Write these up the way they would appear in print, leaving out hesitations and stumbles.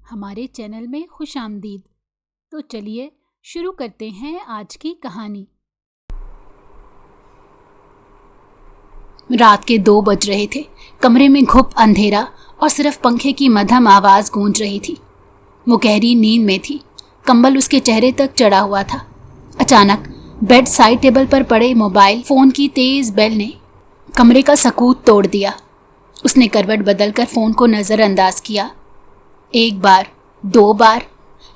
हमारे चैनल में खुश आमदीद। तो चलिए शुरू करते हैं आज की कहानी। रात के 2 बज रहे थे। कमरे में घुप अंधेरा और सिर्फ पंखे की मध्यम आवाज गूंज रही थी। वो गहरी नींद में थी। कंबल उसके चेहरे तक चढ़ा हुआ था। अचानक बेड साइड टेबल पर पड़े मोबाइल फोन की तेज बेल ने कमरे का सकूत तोड़ दिया। उसने करवट बदलकर फोन को नजरअंदाज किया। 1 बार, 2 बार,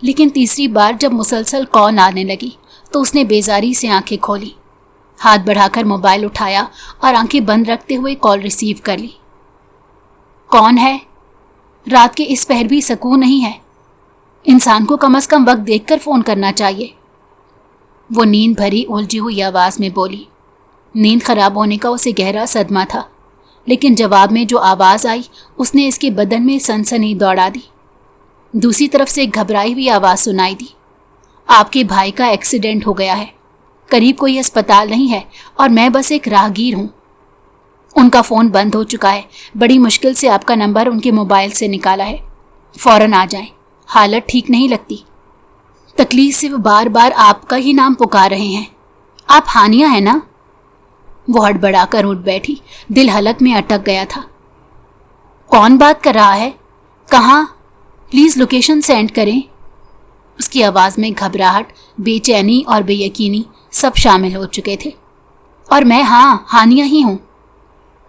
लेकिन तीसरी बार जब मुसलसल कॉल आने लगी तो उसने बेजारी से आंखें खोली। हाथ बढ़ाकर मोबाइल उठाया और आंखें बंद रखते हुए कॉल रिसीव कर ली। कौन है? रात के इस पहर भी सुकून नहीं है। इंसान को कम से कम वक्त देखकर फोन करना चाहिए। वो नींद भरी उलझी हुई आवाज में बोली। नींद खराब होने का उसे गहरा सदमा था, लेकिन जवाब में जो आवाज आई उसने इसके बदन में सनसनी दौड़ा दी। दूसरी तरफ से एक घबराई हुई आवाज सुनाई दी। आपके भाई का एक्सीडेंट हो गया है। करीब कोई अस्पताल नहीं है और मैं बस एक राहगीर हूँ। उनका फ़ोन बंद हो चुका है। बड़ी मुश्किल से आपका नंबर उनके मोबाइल से निकाला है। फ़ौरन आ जाएं। हालत ठीक नहीं लगती। तकलीफ से वो बार बार आपका ही नाम पुकार रहे हैं। आप हानिया है ना? वो हड़बड़ाकर उठ बैठी। दिल हलक में अटक गया था। कौन बात कर रहा है? कहाँ? प्लीज़ लोकेशन सेंड करें। उसकी आवाज़ में घबराहट, बेचैनी और बेयकीनी सब शामिल हो चुके थे। और मैं हानिया ही हूँ।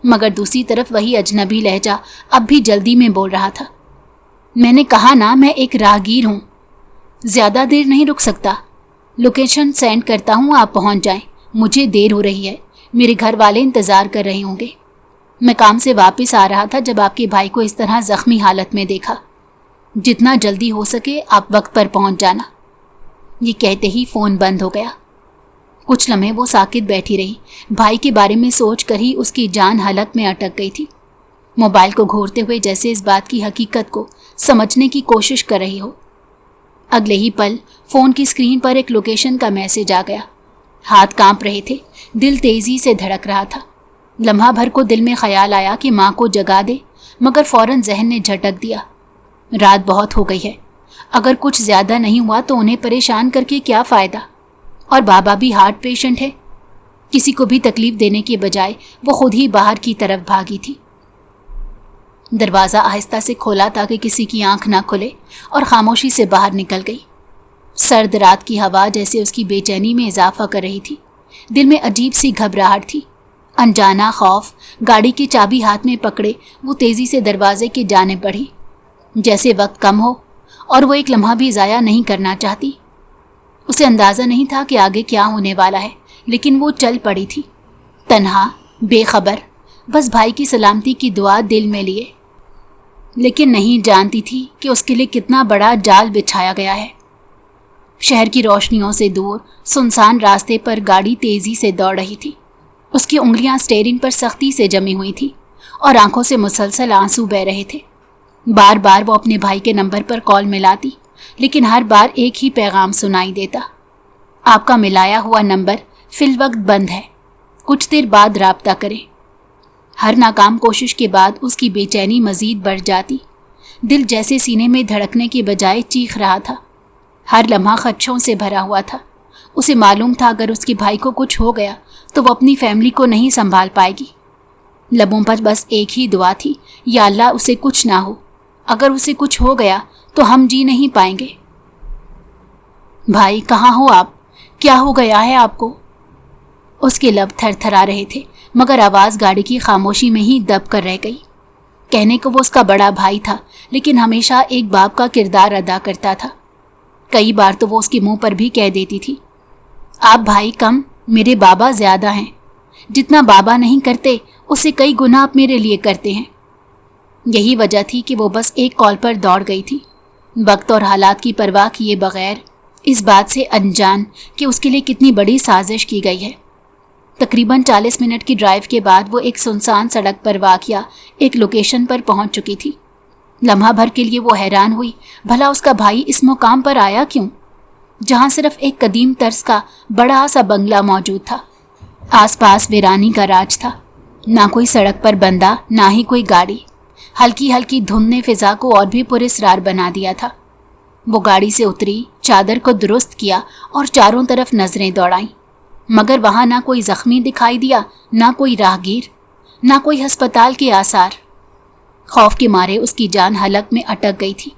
मगर दूसरी तरफ वही अजनबी लहजा अब भी जल्दी में बोल रहा था। मैंने कहा ना, मैं एक राहगीर हूँ। ज़्यादा देर नहीं रुक सकता। लोकेशन सेंड करता हूँ, आप पहुँच जाएं। मुझे देर हो रही है। मेरे घर वाले इंतज़ार कर रहे होंगे। मैं काम से वापस आ रहा था जब आपके भाई को इस तरह ज़ख्मी हालत में देखा। जितना जल्दी हो सके आप वक्त पर पहुँच जाना। ये कहते ही फ़ोन बंद हो गया। कुछ लम्हे वो साकित बैठी रही। भाई के बारे में सोच कर ही उसकी जान हलक में अटक गई थी। मोबाइल को घूरते हुए जैसे इस बात की हकीकत को समझने की कोशिश कर रही हो। अगले ही पल फ़ोन की स्क्रीन पर एक लोकेशन का मैसेज आ गया। हाथ कांप रहे थे। दिल तेज़ी से धड़क रहा था। लम्हा भर को दिल में ख्याल आया कि माँ को जगा दे, मगर फ़ौरन जहन ने झटक दिया। रात बहुत हो गई है। अगर कुछ ज़्यादा नहीं हुआ तो उन्हें परेशान करके क्या फ़ायदा। और बाबा भी हार्ट पेशेंट है। किसी को भी तकलीफ़ देने के बजाय वो खुद ही बाहर की तरफ भागी थी। दरवाज़ा आहिस्ता से खोला ताकि किसी की आंख ना खुले और खामोशी से बाहर निकल गई। सर्द रात की हवा जैसे उसकी बेचैनी में इजाफा कर रही थी। दिल में अजीब सी घबराहट थी। अनजाना खौफ गाड़ी की चाबी हाथ में पकड़े वो तेज़ी से दरवाजे की जानिब बढ़ी, जैसे वक्त कम हो और वो एक लम्हा भी ज़ाया नहीं करना चाहती। उसे अंदाज़ा नहीं था कि आगे क्या होने वाला है, लेकिन वो चल पड़ी थी, तन्हा, बेखबर, बस भाई की सलामती की दुआ दिल में लिए। लेकिन नहीं जानती थी कि उसके लिए कितना बड़ा जाल बिछाया गया है। शहर की रोशनियों से दूर सुनसान रास्ते पर गाड़ी तेज़ी से दौड़ रही थी। उसकी उंगलियां स्टीयरिंग पर सख्ती से जमी हुई थी और आंखों से मुसलसल आंसू बह रहे थे। बार बार वो अपने भाई के नंबर पर कॉल मिलाती, लेकिन हर बार एक ही पैगाम सुनाई देता। आपका मिलाया हुआ नंबर फिलवक्त बंद है। कुछ देर बाद राब्ता करें। हर नाकाम कोशिश के बाद उसकी बेचैनी मज़ीद बढ़ जाती। दिल जैसे सीने में धड़कने के बजाय चीख रहा था। हर लम्हा खदशों से भरा हुआ था। उसे मालूम था अगर उसके भाई को कुछ हो गया तो वो अपनी फैमिली को नहीं संभाल पाएगी। लबों पर बस एक ही दुआ थी, या अल्लाह उसे कुछ ना हो। अगर उसे कुछ हो गया तो हम जी नहीं पाएंगे। भाई कहाँ हो आप? क्या हो गया है आपको? उसके लब थरथरा रहे थे, मगर आवाज़ गाड़ी की खामोशी में ही दब कर रह गई। कहने को वो उसका बड़ा भाई था, लेकिन हमेशा एक बाप का किरदार अदा करता था। कई बार तो वो उसके मुंह पर भी कह देती थी, आप भाई कम, मेरे बाबा ज़्यादा हैं। जितना बाबा नहीं करते उससे कई गुना आप मेरे लिए करते हैं। यही वजह थी कि वो बस एक कॉल पर दौड़ गई थी, वक्त और हालात की परवाह किए बगैर, इस बात से अनजान कि उसके लिए कितनी बड़ी साजिश की गई है। तकरीबन 40 मिनट की ड्राइव के बाद वो एक सुनसान सड़क पर वाक़या एक लोकेशन पर पहुंच चुकी थी। लम्हा भर के लिए वो हैरान हुई, भला उसका भाई इस मुकाम पर आया क्यों, जहां सिर्फ एक कदीम तर्ज का बड़ा सा बंगला मौजूद था। आसपास वीरानी का राज था। ना कोई सड़क पर बंदा, ना ही कोई गाड़ी। हल्की हल्की धुंध ने फिजा को और भी पुरस्रार बना दिया था। वो गाड़ी से उतरी, चादर को दुरुस्त किया और चारों तरफ नजरें दौड़ाईं, मगर वहां ना कोई जख्मी दिखाई दिया, ना कोई राहगीर, ना कोई अस्पताल के आसार। खौफ के मारे उसकी जान हलक में अटक गई थी।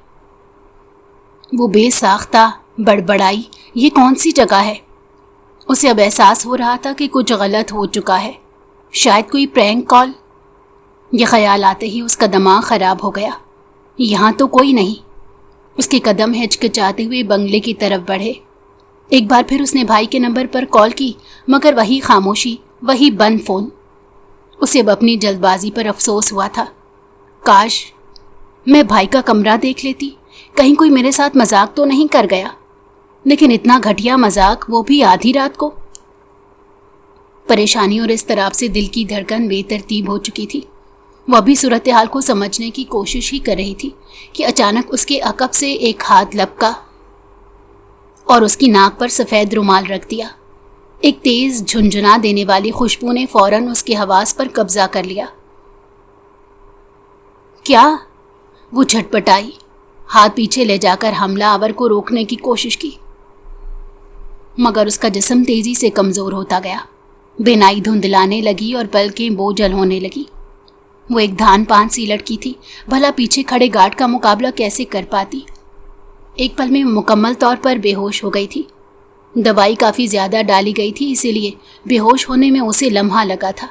वो बेसाख्ता बड़बड़ाई, ये कौन सी जगह है? उसे अब एहसास हो रहा था कि कुछ गलत हो चुका है, शायद कोई प्रैंक कॉल। ये ख्याल आते ही उसका दिमाग खराब हो गया। यहाँ तो कोई नहीं। उसके कदम हिचकिचाते हुए बंगले की तरफ बढ़े। एक बार फिर उसने भाई के नंबर पर कॉल की, मगर वही खामोशी, वही बंद फोन। उसे अब अपनी जल्दबाजी पर अफसोस हुआ था। काश मैं भाई का कमरा देख लेती, कहीं कोई मेरे साथ मजाक तो नहीं कर गया। लेकिन इतना घटिया मजाक, वो भी आधी रात को। परेशानी और इस तरह से दिल की धड़कन बेतरतीब हो चुकी थी। वह भी सूरत हाल को समझने की कोशिश ही कर रही थी कि अचानक उसके अकब से एक हाथ लपका और उसकी नाक पर सफ़ेद रुमाल रख दिया। एक तेज झुंझुना देने वाली खुशबू ने फौरन उसके हवास पर कब्जा कर लिया। क्या? वो झटपटाई, हाथ पीछे ले जाकर हमलावर को रोकने की कोशिश की, मगर उसका जिस्म तेजी से कमजोर होता गया। बिनाई धुंधलाने लगी और पलकें बोझल होने लगी। वो एक धान पान सी लड़की थी, भला पीछे खड़े गार्ड का मुकाबला कैसे कर पाती। एक पल में मुकम्मल तौर पर बेहोश हो गई थी। दवाई काफ़ी ज़्यादा डाली गई थी, इसीलिए बेहोश होने में उसे लम्हा लगा था।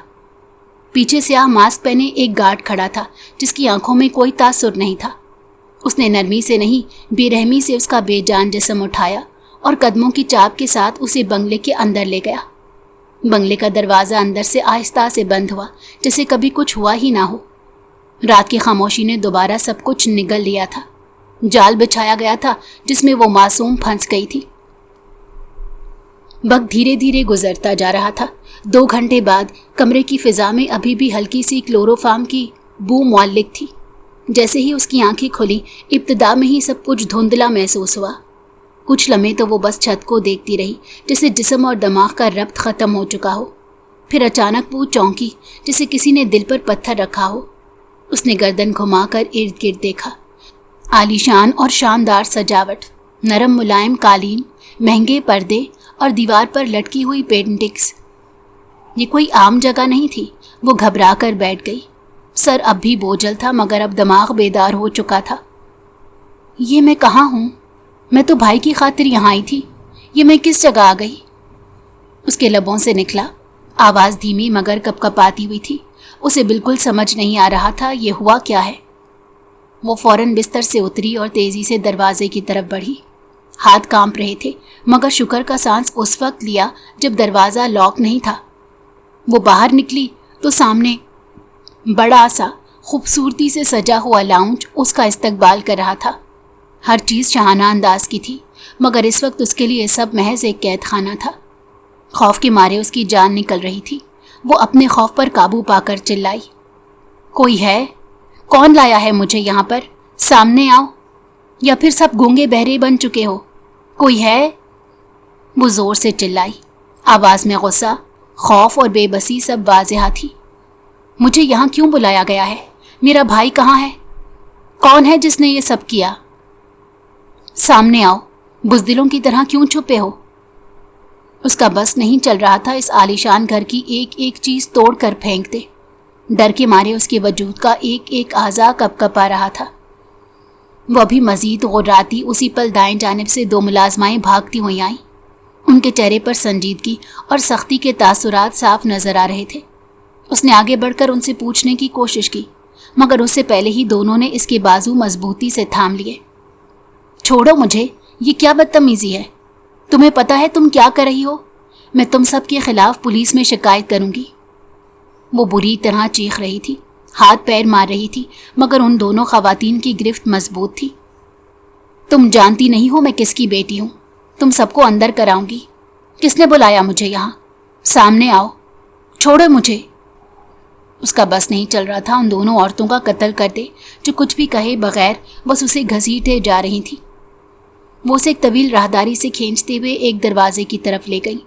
पीछे स्याह मास्क पहने एक गार्ड खड़ा था, जिसकी आंखों में कोई तासुर नहीं था। उसने नरमी से नहीं, बेरहमी से उसका बेजान जिस्म उठाया और कदमों की चाप के साथ उसे बंगले के अंदर ले गया। बंगले का दरवाज़ा अंदर से आहिस्ता से बंद हुआ, जैसे कभी कुछ हुआ ही ना हो। रात की खामोशी ने दोबारा सब कुछ निगल लिया था। जाल बिछाया गया था जिसमें वो मासूम फंस गई थी। वक्त धीरे धीरे गुजरता जा रहा था। 2 घंटे बाद कमरे की फिजा में अभी भी हल्की सी क्लोरोफार्म की बू मौलिक थी। जैसे ही उसकी आंखें खुली, इब्तिदा में ही सब कुछ धुंधला महसूस हुआ। कुछ लम्हे तो वो बस छत को देखती रही, जैसे जिस्म और दिमाग का रब्त ख़त्म हो चुका हो। फिर अचानक वो चौंकी, जैसे किसी ने दिल पर पत्थर रखा हो। उसने गर्दन घुमाकर इर्द गिर्द देखा। आलीशान और शानदार सजावट, नरम मुलायम कालीन, महंगे पर्दे और दीवार पर लटकी हुई पेंटिंग्स। ये कोई आम जगह नहीं थी। वो घबरा कर बैठ गई। सर अब भी बोझल था, मगर अब दिमाग बेदार हो चुका था। ये मैं कहाँ हूँ? मैं तो भाई की खातिर यहाँ आई थी। ये मैं किस जगह आ गई? उसके लबों से निकला। आवाज़ धीमी मगर कपकपाती हुई थी। उसे बिल्कुल समझ नहीं आ रहा था ये हुआ क्या है। वो फौरन बिस्तर से उतरी और तेज़ी से दरवाजे की तरफ बढ़ी। हाथ कांप रहे थे, मगर शुक्र का सांस उस वक्त लिया जब दरवाज़ा लॉक नहीं था। वो बाहर निकली तो सामने बड़ा सा खूबसूरती से सजा हुआ लाउंज उसका इस्तकबाल कर रहा था। हर चीज़ शहाना अंदाज की थी, मगर इस वक्त उसके लिए सब महज एक कैद खाना था। खौफ के मारे उसकी जान निकल रही थी। वो अपने खौफ पर काबू पाकर चिल्लाई, कोई है? कौन लाया है मुझे यहाँ पर? सामने आओ, या फिर सब गूंगे बहरे बन चुके हो? कोई है? वो ज़ोर से चिल्लाई। आवाज़ में गुस्सा, खौफ और बेबसी सब वाज़ेह थी। मुझे यहाँ क्यों बुलाया गया है? मेरा भाई कहाँ है? कौन है जिसने ये सब किया? सामने आओ, बुज़दिलों की तरह क्यों छुपे हो? उसका बस नहीं चल रहा था इस आलीशान घर की एक एक चीज़ तोड़ कर फेंक दे। डर के मारे उसके वजूद का एक एक आज़ा कपकपा रहा था। वह भी मज़ीद गुर्राती उसी पल दाएं जानिब से 2 मुलाजमाएं भागती हुई आईं। उनके चेहरे पर संजीदगी और सख्ती के तासुरात साफ नज़र आ रहे थे। उसने आगे बढ़कर उनसे पूछने की कोशिश की, मगर उससे पहले ही दोनों ने इसके बाजू मजबूती से थाम लिए। छोड़ो मुझे, ये क्या बदतमीज़ी है? तुम्हें पता है तुम क्या कर रही हो? मैं तुम सब के खिलाफ पुलिस में शिकायत करूंगी। वो बुरी तरह चीख रही थी, हाथ पैर मार रही थी, मगर उन दोनों खवातीन की गिरफ्त मजबूत थी। तुम जानती नहीं हो मैं किसकी बेटी हूँ। तुम सबको अंदर कराऊंगी। किसने बुलाया मुझे यहाँ? सामने आओ, छोड़ो मुझे। उसका बस नहीं चल रहा था उन दोनों औरतों का कत्ल कर दे, जो कुछ भी कहे बगैर बस उसे घसीटे जा रही थी। वो उसे एक तवील राहदारी से खींचते हुए एक दरवाजे की तरफ ले गई,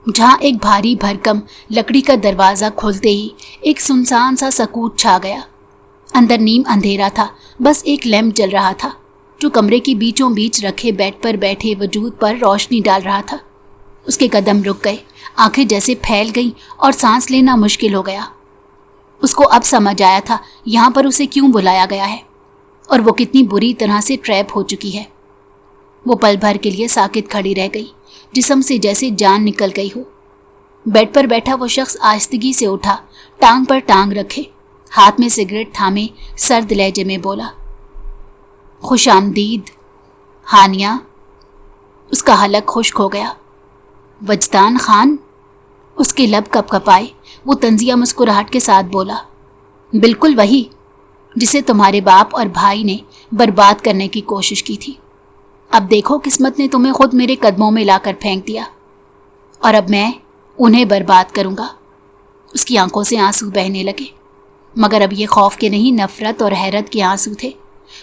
जहाँ एक भारी भरकम लकड़ी का दरवाज़ा खुलते ही एक सुनसान सा सकूत छा गया। अंदर नीम अंधेरा था, बस एक लैंप जल रहा था जो कमरे के बीचों बीच रखे बेड पर बैठे वजूद पर रोशनी डाल रहा था। उसके कदम रुक गए, आंखें जैसे फैल गईं और सांस लेना मुश्किल हो गया। उसको अब समझ आया था यहाँ पर उसे क्यों बुलाया गया है और वो कितनी बुरी तरह से ट्रैप हो चुकी है। वो पल भर के लिए साकित खड़ी रह गई, जिस्म से जैसे जान निकल गई हो। बेड पर बैठा वो शख्स आहिस्तगी से उठा, टांग पर टांग रखे, हाथ में सिगरेट थामे सर्द लहजे में बोला, खुश आमदीद हानिया। उसका हलक खुश्क हो गया। वजदान खान? उसके लब कपकपाए। वो तंजिया मुस्कुराहट के साथ बोला, बिल्कुल वही जिसे तुम्हारे बाप और भाई ने बर्बाद करने की कोशिश की थी। अब देखो, किस्मत ने तुम्हें खुद मेरे कदमों में लाकर फेंक दिया और अब मैं उन्हें बर्बाद करूंगा। उसकी आंखों से आंसू बहने लगे, मगर अब ये खौफ के नहीं, नफरत और हैरत के आंसू थे।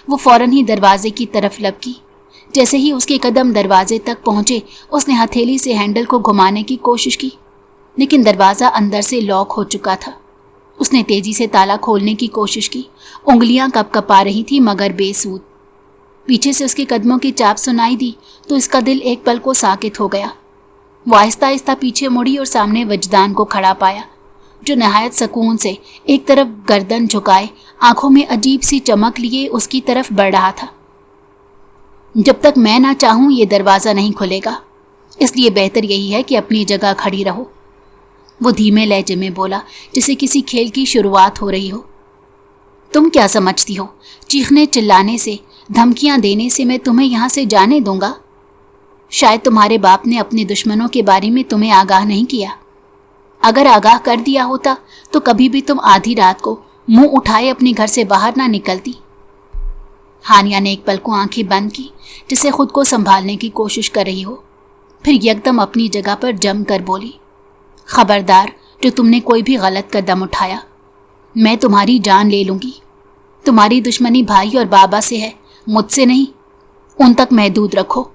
वो फौरन ही दरवाजे की तरफ लपकी। जैसे ही उसके कदम दरवाजे तक पहुंचे, उसने हथेली से हैंडल को घुमाने की कोशिश की, लेकिन दरवाज़ा अंदर से लॉक हो चुका था। उसने तेजी से ताला खोलने की कोशिश की। उंगलियां कपकपा रही थी, मगर बेसूद। पीछे से उसके कदमों की चाप सुनाई दी तो इसका दिल एक पल को साकित हो गया। वो आहिस्ता आहिस्ता पीछे मुड़ी और सामने वजदान को खड़ा पाया, जो नहायत सुकून से एक तरफ गर्दन झुकाए, आंखों में अजीब सी चमक लिए उसकी तरफ बढ़ रहा था। जब तक मैं ना चाहूं ये दरवाज़ा नहीं खुलेगा, इसलिए बेहतर यही है कि अपनी जगह खड़ी रहो। वो धीमे लहजे में बोला, जैसे किसी खेल की शुरुआत हो रही हो। तुम क्या समझती हो, चीखने चिल्लाने से, धमकियां देने से मैं तुम्हें यहाँ से जाने दूंगा? शायद तुम्हारे बाप ने अपने दुश्मनों के बारे में तुम्हें आगाह नहीं किया। अगर आगाह कर दिया होता तो कभी भी तुम आधी रात को मुंह उठाए अपने घर से बाहर ना निकलती। हानिया ने एक पल को आंखें बंद की, जिसे खुद को संभालने की कोशिश कर रही हो, फिर यकदम अपनी जगह पर जम कर बोली, खबरदार, जो तुमने कोई भी गलत कदम उठाया, मैं तुम्हारी जान ले लूंगी। तुम्हारी दुश्मनी भाई और बाबा से है, मुझसे नहीं। उन तक महदूद रखो।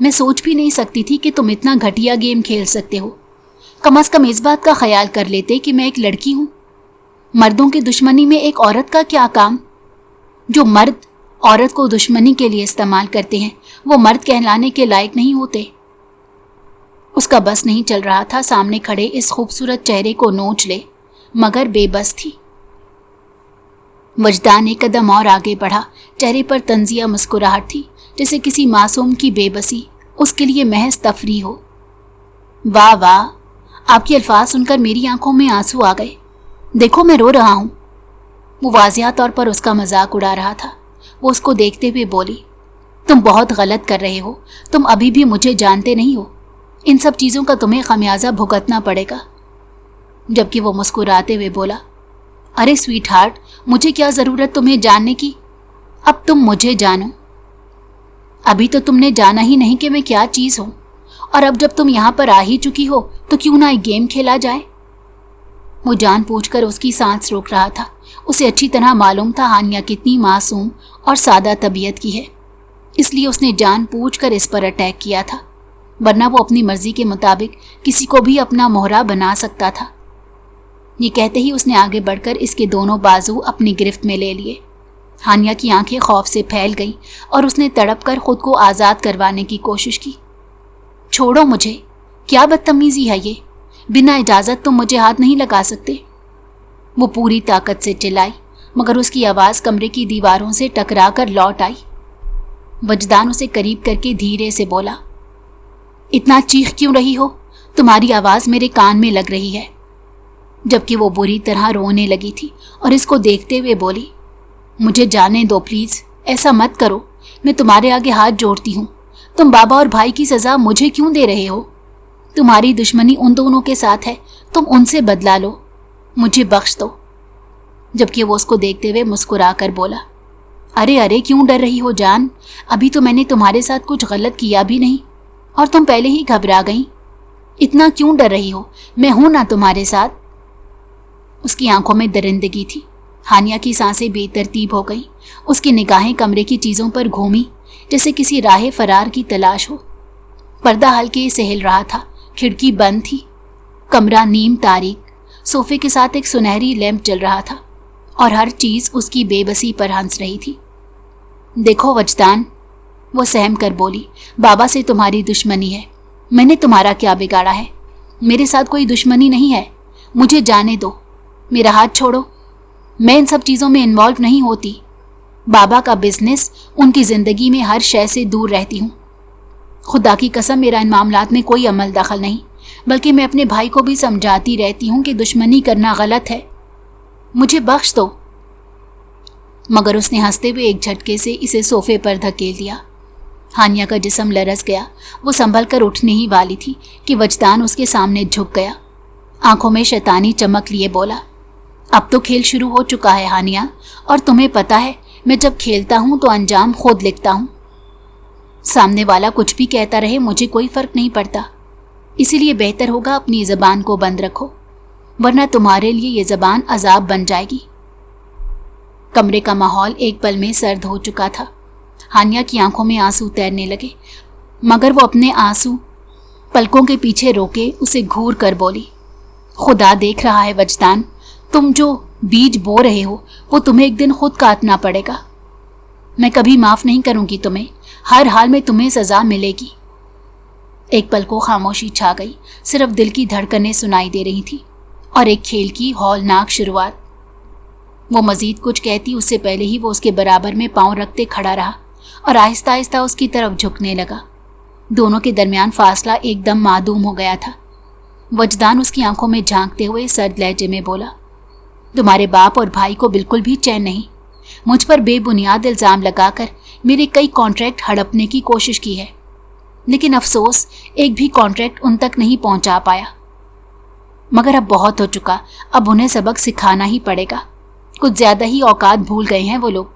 मैं सोच भी नहीं सकती थी कि तुम इतना घटिया गेम खेल सकते हो। कम से कम इस बात का ख्याल कर लेते कि मैं एक लड़की हूँ। मर्दों की दुश्मनी में एक औरत का क्या काम? जो मर्द औरत को दुश्मनी के लिए इस्तेमाल करते हैं, वो मर्द कहलाने के लायक नहीं होते। उसका बस नहीं चल रहा था सामने खड़े इस खूबसूरत चेहरे को नोच ले, मगर बेबस थी। वजदान एक कदम और आगे बढ़ा। चेहरे पर तंजिया मुस्कुराहट थी, जैसे किसी मासूम की बेबसी उसके लिए महज तफरीह हो। वाह वाह, आपके अल्फाज सुनकर मेरी आंखों में आंसू आ गए। देखो, मैं रो रहा हूँ। वो वाज़िया तौर पर उसका मजाक उड़ा रहा था। वो उसको देखते हुए बोली, तुम बहुत गलत कर रहे हो। तुम अभी भी मुझे जानते नहीं हो। इन सब चीज़ों का तुम्हें खमियाजा भुगतना पड़ेगा। जबकि वो मुस्कुराते हुए बोला, अरे स्वीट हार्ट, मुझे क्या ज़रूरत तुम्हें जानने की? अब तुम मुझे जानो। अभी तो तुमने जाना ही नहीं कि मैं क्या चीज़ हूँ, और अब जब तुम यहाँ पर आ ही चुकी हो तो क्यों ना एक गेम खेला जाए। वो जानबूझकर उसकी सांस रोक रहा था। उसे अच्छी तरह मालूम था हानिया कितनी मासूम और सादा तबीयत की है, इसलिए उसने जानबूझकर इस पर अटैक किया था, वरना वो अपनी मर्जी के मुताबिक किसी को भी अपना मोहरा बना सकता था। ये कहते ही उसने आगे बढ़कर इसके दोनों बाजू अपनी गिरफ्त में ले लिए। हानिया की आंखें खौफ से फैल गईं और उसने तड़प कर खुद को आज़ाद करवाने की कोशिश की। छोड़ो मुझे, क्या बदतमीजी है ये? बिना इजाज़त तुम मुझे हाथ नहीं लगा सकते। वो पूरी ताकत से चिल्लाई, मगर उसकी आवाज़ कमरे की दीवारों से टकरा कर लौट आई। वजदान उसे करीब करके धीरे से बोला, इतना चीख क्यों रही हो? तुम्हारी आवाज़ मेरे कान में लग रही है। जबकि वो बुरी तरह रोने लगी थी और इसको देखते हुए बोली, मुझे जाने दो प्लीज़, ऐसा मत करो। मैं तुम्हारे आगे हाथ जोड़ती हूँ। तुम बाबा और भाई की सज़ा मुझे क्यों दे रहे हो? तुम्हारी दुश्मनी उन दोनों के साथ है, तुम उनसे बदला लो। मुझे बख्श दो। जबकि वो उसको देखते हुए मुस्कुरा कर बोला, अरे अरे, क्यों डर रही हो जान? अभी तो मैंने तुम्हारे साथ कुछ गलत किया भी नहीं और तुम पहले ही घबरा गई। इतना क्यों डर रही हो? मैं हूं ना तुम्हारे साथ। उसकी आंखों में दरिंदगी थी। हानिया की सांसें बेतरतीब हो गईं। उसकी निगाहें कमरे की चीज़ों पर घूमी, जैसे किसी राह फरार की तलाश हो। पर्दा हल्के से हिल रहा था, खिड़की बंद थी, कमरा नीम तारीक, सोफे के साथ एक सुनहरी लैंप जल रहा था और हर चीज़ उसकी बेबसी पर हंस रही थी। देखो वजदान, वो सहम कर बोली, बाबा से तुम्हारी दुश्मनी है। मैंने तुम्हारा क्या बिगाड़ा है? मेरे साथ कोई दुश्मनी नहीं है। मुझे जाने दो, मेरा हाथ छोड़ो। मैं इन सब चीज़ों में इन्वॉल्व नहीं होती। बाबा का बिजनेस, उनकी ज़िंदगी में हर शय से दूर रहती हूँ। खुदा की कसम, मेरा इन मामलात में कोई अमल दखल नहीं, बल्कि मैं अपने भाई को भी समझाती रहती हूँ कि दुश्मनी करना गलत है। मुझे बख्श दो। मगर उसने हंसते हुए एक झटके से इसे सोफे पर धकेल दिया। हानिया का जिस्म लरस गया। वो संभल कर उठने ही वाली थी कि वजदान उसके सामने झुक गया। आंखों में शैतानी चमक लिए बोला, अब तो खेल शुरू हो चुका है हानिया, और तुम्हें पता है मैं जब खेलता हूँ तो अंजाम खुद लिखता हूँ। सामने वाला कुछ भी कहता रहे, मुझे कोई फर्क नहीं पड़ता। इसीलिए बेहतर होगा अपनी ज़बान को बंद रखो, वरना तुम्हारे लिए ये ज़बान अजाब बन जाएगी। कमरे का माहौल एक पल में सर्द हो चुका था। हानिया की आंखों में आंसू तैरने लगे, मगर वो अपने आंसू पलकों के पीछे रोके उसे घूर कर बोली, खुदा देख रहा है वजदान, तुम जो बीज बो रहे हो वो तुम्हें एक दिन खुद काटना पड़ेगा। मैं कभी माफ़ नहीं करूंगी तुम्हें, हर हाल में तुम्हें सज़ा मिलेगी। एक पल को खामोशी छा गई। सिर्फ दिल की धड़कनें सुनाई दे रही थी और एक खेल की हौलनाक शुरुआत। वो मज़ीद कुछ कहती उससे पहले ही वो उसके बराबर में पाँव रखते खड़ा रहा और आहिस्ता आहिस्ता उसकी तरफ झुकने लगा। दोनों के दरमियान फासला एकदम मादूम हो गया था। वजदान उसकी आंखों में झांकते हुए सर्द लहजे में बोला, तुम्हारे बाप और भाई को बिल्कुल भी चैन नहीं। मुझ पर बेबुनियाद इल्ज़ाम लगाकर मेरे कई कॉन्ट्रैक्ट हड़पने की कोशिश की है, लेकिन अफसोस एक भी कॉन्ट्रैक्ट उन तक नहीं पहुंचा पाया। मगर अब बहुत हो चुका, अब उन्हें सबक सिखाना ही पड़ेगा। कुछ ज़्यादा ही औकात भूल गए हैं वो लोग।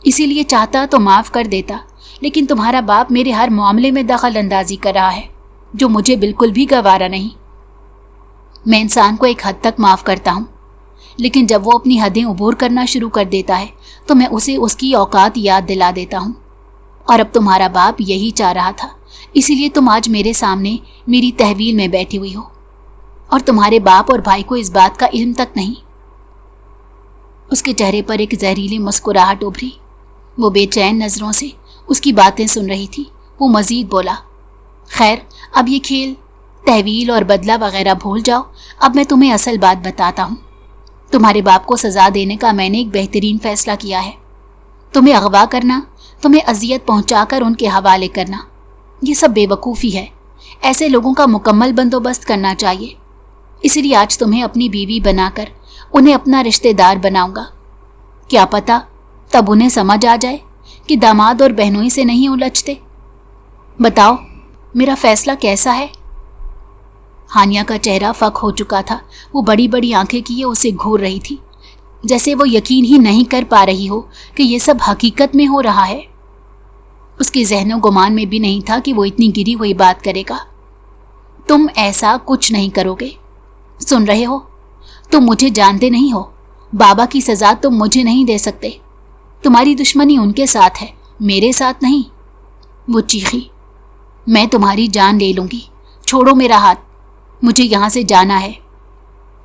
इसीलिए चाहता तो माफ़ कर देता, लेकिन तुम्हारा बाप मेरे हर मामले में दखल अंदाजी कर रहा है, जो मुझे बिल्कुल भी गवारा नहीं। मैं इंसान को एक हद तक माफ़ करता हूँ, लेकिन जब वो अपनी हदें उबूर करना शुरू कर देता है तो मैं उसे उसकी औकात याद दिला देता हूँ। और अब तुम्हारा बाप यही चाह रहा था, इसीलिए तुम आज मेरे सामने मेरी तहवील में बैठी हुई हो, और तुम्हारे बाप और भाई को इस बात का इल्म तक नहीं। उसके चेहरे पर एक जहरीली मुस्कुराहट उभरी। वो बेचैन नज़रों से उसकी बातें सुन रही थी। वो मज़ीद बोला, खैर अब ये खेल, तहवील और बदला वगैरह भूल जाओ। अब मैं तुम्हें असल बात बताता हूँ। तुम्हारे बाप को सज़ा देने का मैंने एक बेहतरीन फ़ैसला किया है। तुम्हें अगवा करना, तुम्हें अजियत पहुँचाकर उनके हवाले करना, ये सब बेवकूफ़ी है। ऐसे लोगों का मुकम्मल बंदोबस्त करना चाहिए। इसलिए आज तुम्हें अपनी बीवी बनाकर उन्हें अपना रिश्तेदार बनाऊंगा। क्या पता तब उन्हें समझ आ जाए कि दामाद और बहनोई से नहीं उलझते। बताओ मेरा फैसला कैसा है? हानिया का चेहरा फक हो चुका था। वो बड़ी बड़ी आंखें किए उसे घूर रही थी, जैसे वो यकीन ही नहीं कर पा रही हो कि ये सब हकीकत में हो रहा है। उसके ज़हनो गुमान में भी नहीं था कि वो इतनी गिरी हुई बात करेगा। तुम ऐसा कुछ नहीं करोगे, सुन रहे हो? तुम मुझे जानते नहीं हो। बाबा की सज़ा तुम मुझे नहीं दे सकते। तुम्हारी दुश्मनी उनके साथ है, मेरे साथ नहीं। वो चीखी, मैं तुम्हारी जान ले लूँगी, छोड़ो मेरा हाथ, मुझे यहाँ से जाना है।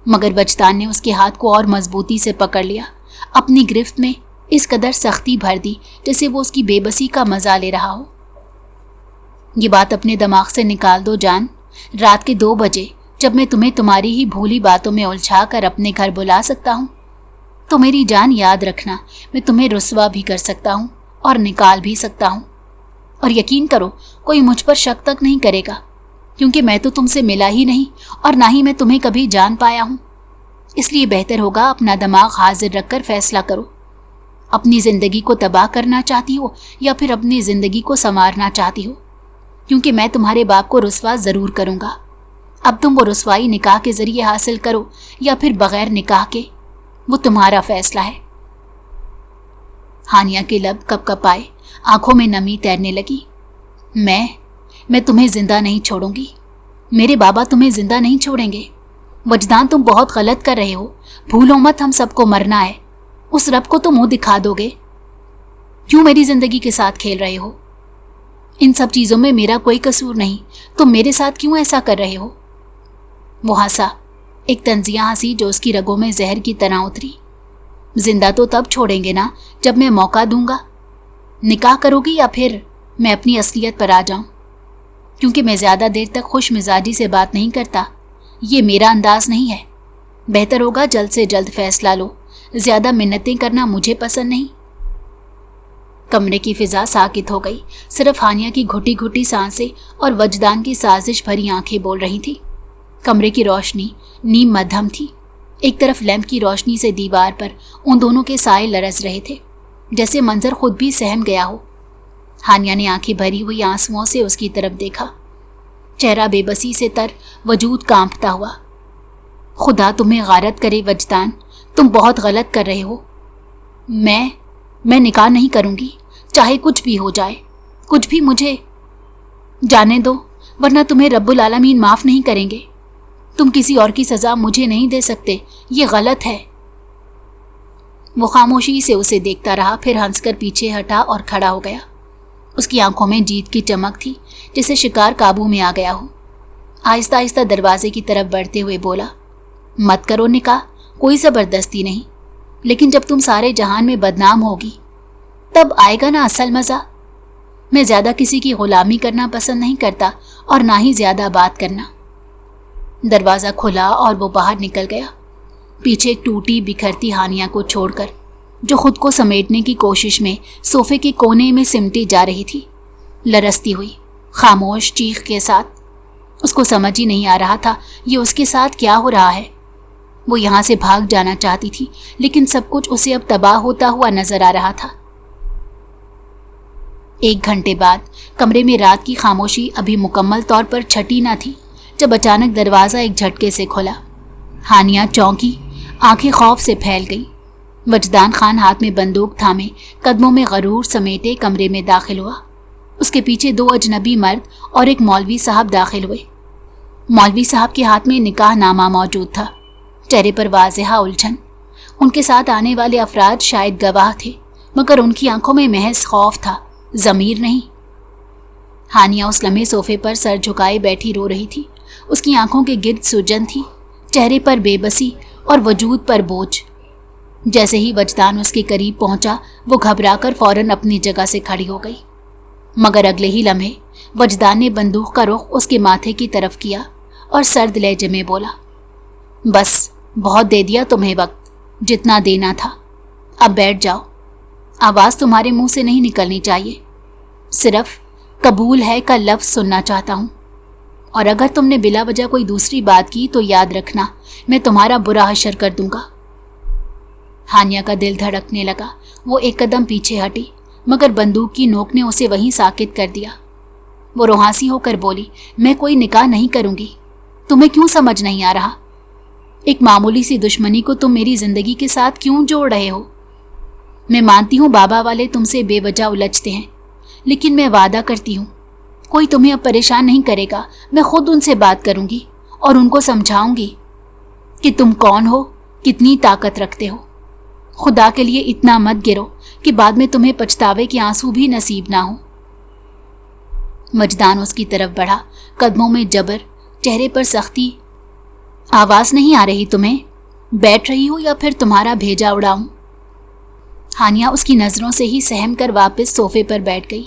मगर वजदान ने उसके हाथ को और मजबूती से पकड़ लिया, अपनी गिरफ्त में इस कदर सख्ती भर दी जैसे वो उसकी बेबसी का मज़ा ले रहा हो। ये बात अपने दिमाग से निकाल दो जान। रात के 2 बजे जब मैं तुम्हें तुम्हारी ही भूली बातों में उलझा कर अपने घर बुला सकता हूँ, तो मेरी जान याद रखना, मैं तुम्हें रुस्वा भी कर सकता हूँ और निकाल भी सकता हूँ। और यकीन करो कोई मुझ पर शक तक नहीं करेगा, क्योंकि मैं तो तुमसे मिला ही नहीं और ना ही मैं तुम्हें कभी जान पाया हूँ। इसलिए बेहतर होगा अपना दिमाग हाजिर रखकर फैसला करो। अपनी ज़िंदगी को तबाह करना चाहती हो या फिर अपनी ज़िंदगी को संवारना चाहती हो? क्योंकि मैं तुम्हारे बाप को रुस्वा ज़रूर करूँगा। अब तुम वो रुस्वाई निकाह के ज़रिए हासिल करो या फिर बग़ैर निकाह के, वो तुम्हारा फैसला है। हानिया के लब कपकपाए, आंखों में नमी तैरने लगी। मैं तुम्हें ज़िंदा नहीं छोड़ूंगी। मेरे बाबा तुम्हें ज़िंदा नहीं छोड़ेंगे। वजदान तुम बहुत गलत कर रहे हो। भूलो मत, हम सबको मरना है। उस रब को तो मुंह दिखा दोगे। क्यों मेरी ज़िंदगी के साथ खेल रहे हो? इन सब चीज़ों में मेरा कोई कसूर नहीं, तुम मेरे साथ क्यों ऐसा कर रहे हो? वो हंसा, एक तंजिया हंसी जो उसकी रगों में जहर की तरह उतरी। जिंदा तो तब छोड़ेंगे ना जब मैं मौका दूंगा। निकाह करोगी या फिर मैं अपनी असलियत पर आ जाऊं? क्योंकि मैं ज़्यादा देर तक खुश मिजाजी से बात नहीं करता, ये मेरा अंदाज नहीं है। बेहतर होगा जल्द से जल्द फैसला लो, ज़्यादा मिन्नतें करना मुझे पसंद नहीं। कमरे की फिजा साकित हो गई। सिर्फ हानिया की घुटी घुटी सांसें और वजदान की साजिश भरी आंखें बोल रही थी। कमरे की रोशनी नीम मध्यम थी। एक तरफ लैंप की रोशनी से दीवार पर उन दोनों के साए लरस रहे थे, जैसे मंजर खुद भी सहम गया हो। हानिया ने आंखें भरी हुई आंसुओं से उसकी तरफ देखा, चेहरा बेबसी से तर, वजूद कांपता हुआ। खुदा तुम्हें गारत करे वजदान, तुम बहुत गलत कर रहे हो। मैं निकाह नहीं करूंगी, चाहे कुछ भी हो जाए। कुछ भी मुझे जाने दो, वरना तुम्हें रब्बुल आलमीन माफ़ नहीं करेंगे। तुम किसी और की सज़ा मुझे नहीं दे सकते, ये गलत है। वो खामोशी से उसे देखता रहा, फिर हंसकर पीछे हटा और खड़ा हो गया। उसकी आंखों में जीत की चमक थी, जैसे शिकार काबू में आ गया हो। आहिस्ता आहिस्ता दरवाजे की तरफ बढ़ते हुए बोला, मत करो निकाह, कोई ज़बरदस्ती नहीं, लेकिन जब तुम सारे जहान में बदनाम होगी तब आएगा ना असल मज़ा। मैं ज़्यादा किसी की ग़ुलामी करना पसंद नहीं करता और ना ही ज़्यादा बात करना। दरवाज़ा खुला और वो बाहर निकल गया, पीछे एक टूटी बिखरती हानिया को छोड़कर, जो खुद को समेटने की कोशिश में सोफे के कोने में सिमटी जा रही थी, लरसती हुई खामोश चीख के साथ। उसको समझ ही नहीं आ रहा था ये उसके साथ क्या हो रहा है। वो यहाँ से भाग जाना चाहती थी, लेकिन सब कुछ उसे अब तबाह होता हुआ नजर आ रहा था। 1 घंटे बाद कमरे में रात की खामोशी अभी मुकम्मल तौर पर छटी न थी, जब अचानक दरवाज़ा एक झटके से खुला। हानिया चौंकी, आंखें खौफ से फैल गई। वजदान खान हाथ में बंदूक थामे, कदमों में गरूर समेटे कमरे में दाखिल हुआ। उसके पीछे 2 अजनबी मर्द और एक मौलवी साहब दाखिल हुए। मौलवी साहब के हाथ में निकाह नामा मौजूद था, चेहरे पर वाज़ेहा उलझन। उनके साथ आने वाले अफराद शायद गवाह थे, मगर उनकी आंखों में महज खौफ था, ज़मीर नहीं। हानिया उस लम्हे सोफे पर सर झुकाए बैठी रो रही थी। उसकी आंखों के गिर्द सूजन थी, चेहरे पर बेबसी और वजूद पर बोझ। जैसे ही वजदान उसके करीब पहुंचा, वो घबराकर फौरन अपनी जगह से खड़ी हो गई। मगर अगले ही लम्हे वजदान ने बंदूक का रुख उसके माथे की तरफ किया और सर्द लहजे में बोला, बस बहुत दे दिया तुम्हें वक्त, जितना देना था। अब बैठ जाओ। आवाज़ तुम्हारे मुंह से नहीं निकलनी चाहिए। सिर्फ कबूल है का लफ्ज़ सुनना चाहता हूँ, और अगर तुमने बिला वजह कोई दूसरी बात की तो याद रखना, मैं तुम्हारा बुरा हशर कर दूंगा। हानिया का दिल धड़कने लगा। वो 1 कदम पीछे हटी, मगर बंदूक की नोक ने उसे वहीं साकित कर दिया। वो रुहासी होकर बोली, मैं कोई निकाह नहीं करूंगी। तुम्हें क्यों समझ नहीं आ रहा? एक मामूली सी दुश्मनी को तुम मेरी जिंदगी के साथ क्यों जोड़ रहे हो? मैं मानती हूँ बाबा वाले तुमसे बेवजह उलझते हैं, लेकिन मैं वादा करती हूँ कोई तुम्हें अब परेशान नहीं करेगा। मैं खुद उनसे बात करूंगी और उनको समझाऊंगी कि तुम कौन हो, कितनी ताकत रखते हो। खुदा के लिए इतना मत गिरो कि बाद में तुम्हें पछतावे के आंसू भी नसीब ना हो। वजदान उसकी तरफ बढ़ा, कदमों में जबर, चेहरे पर सख्ती। आवाज़ नहीं आ रही तुम्हें? बैठ रही हो या फिर तुम्हारा भेजा उड़ाऊं? हानिया उसकी नज़रों से ही सहम कर वापस सोफे पर बैठ गई।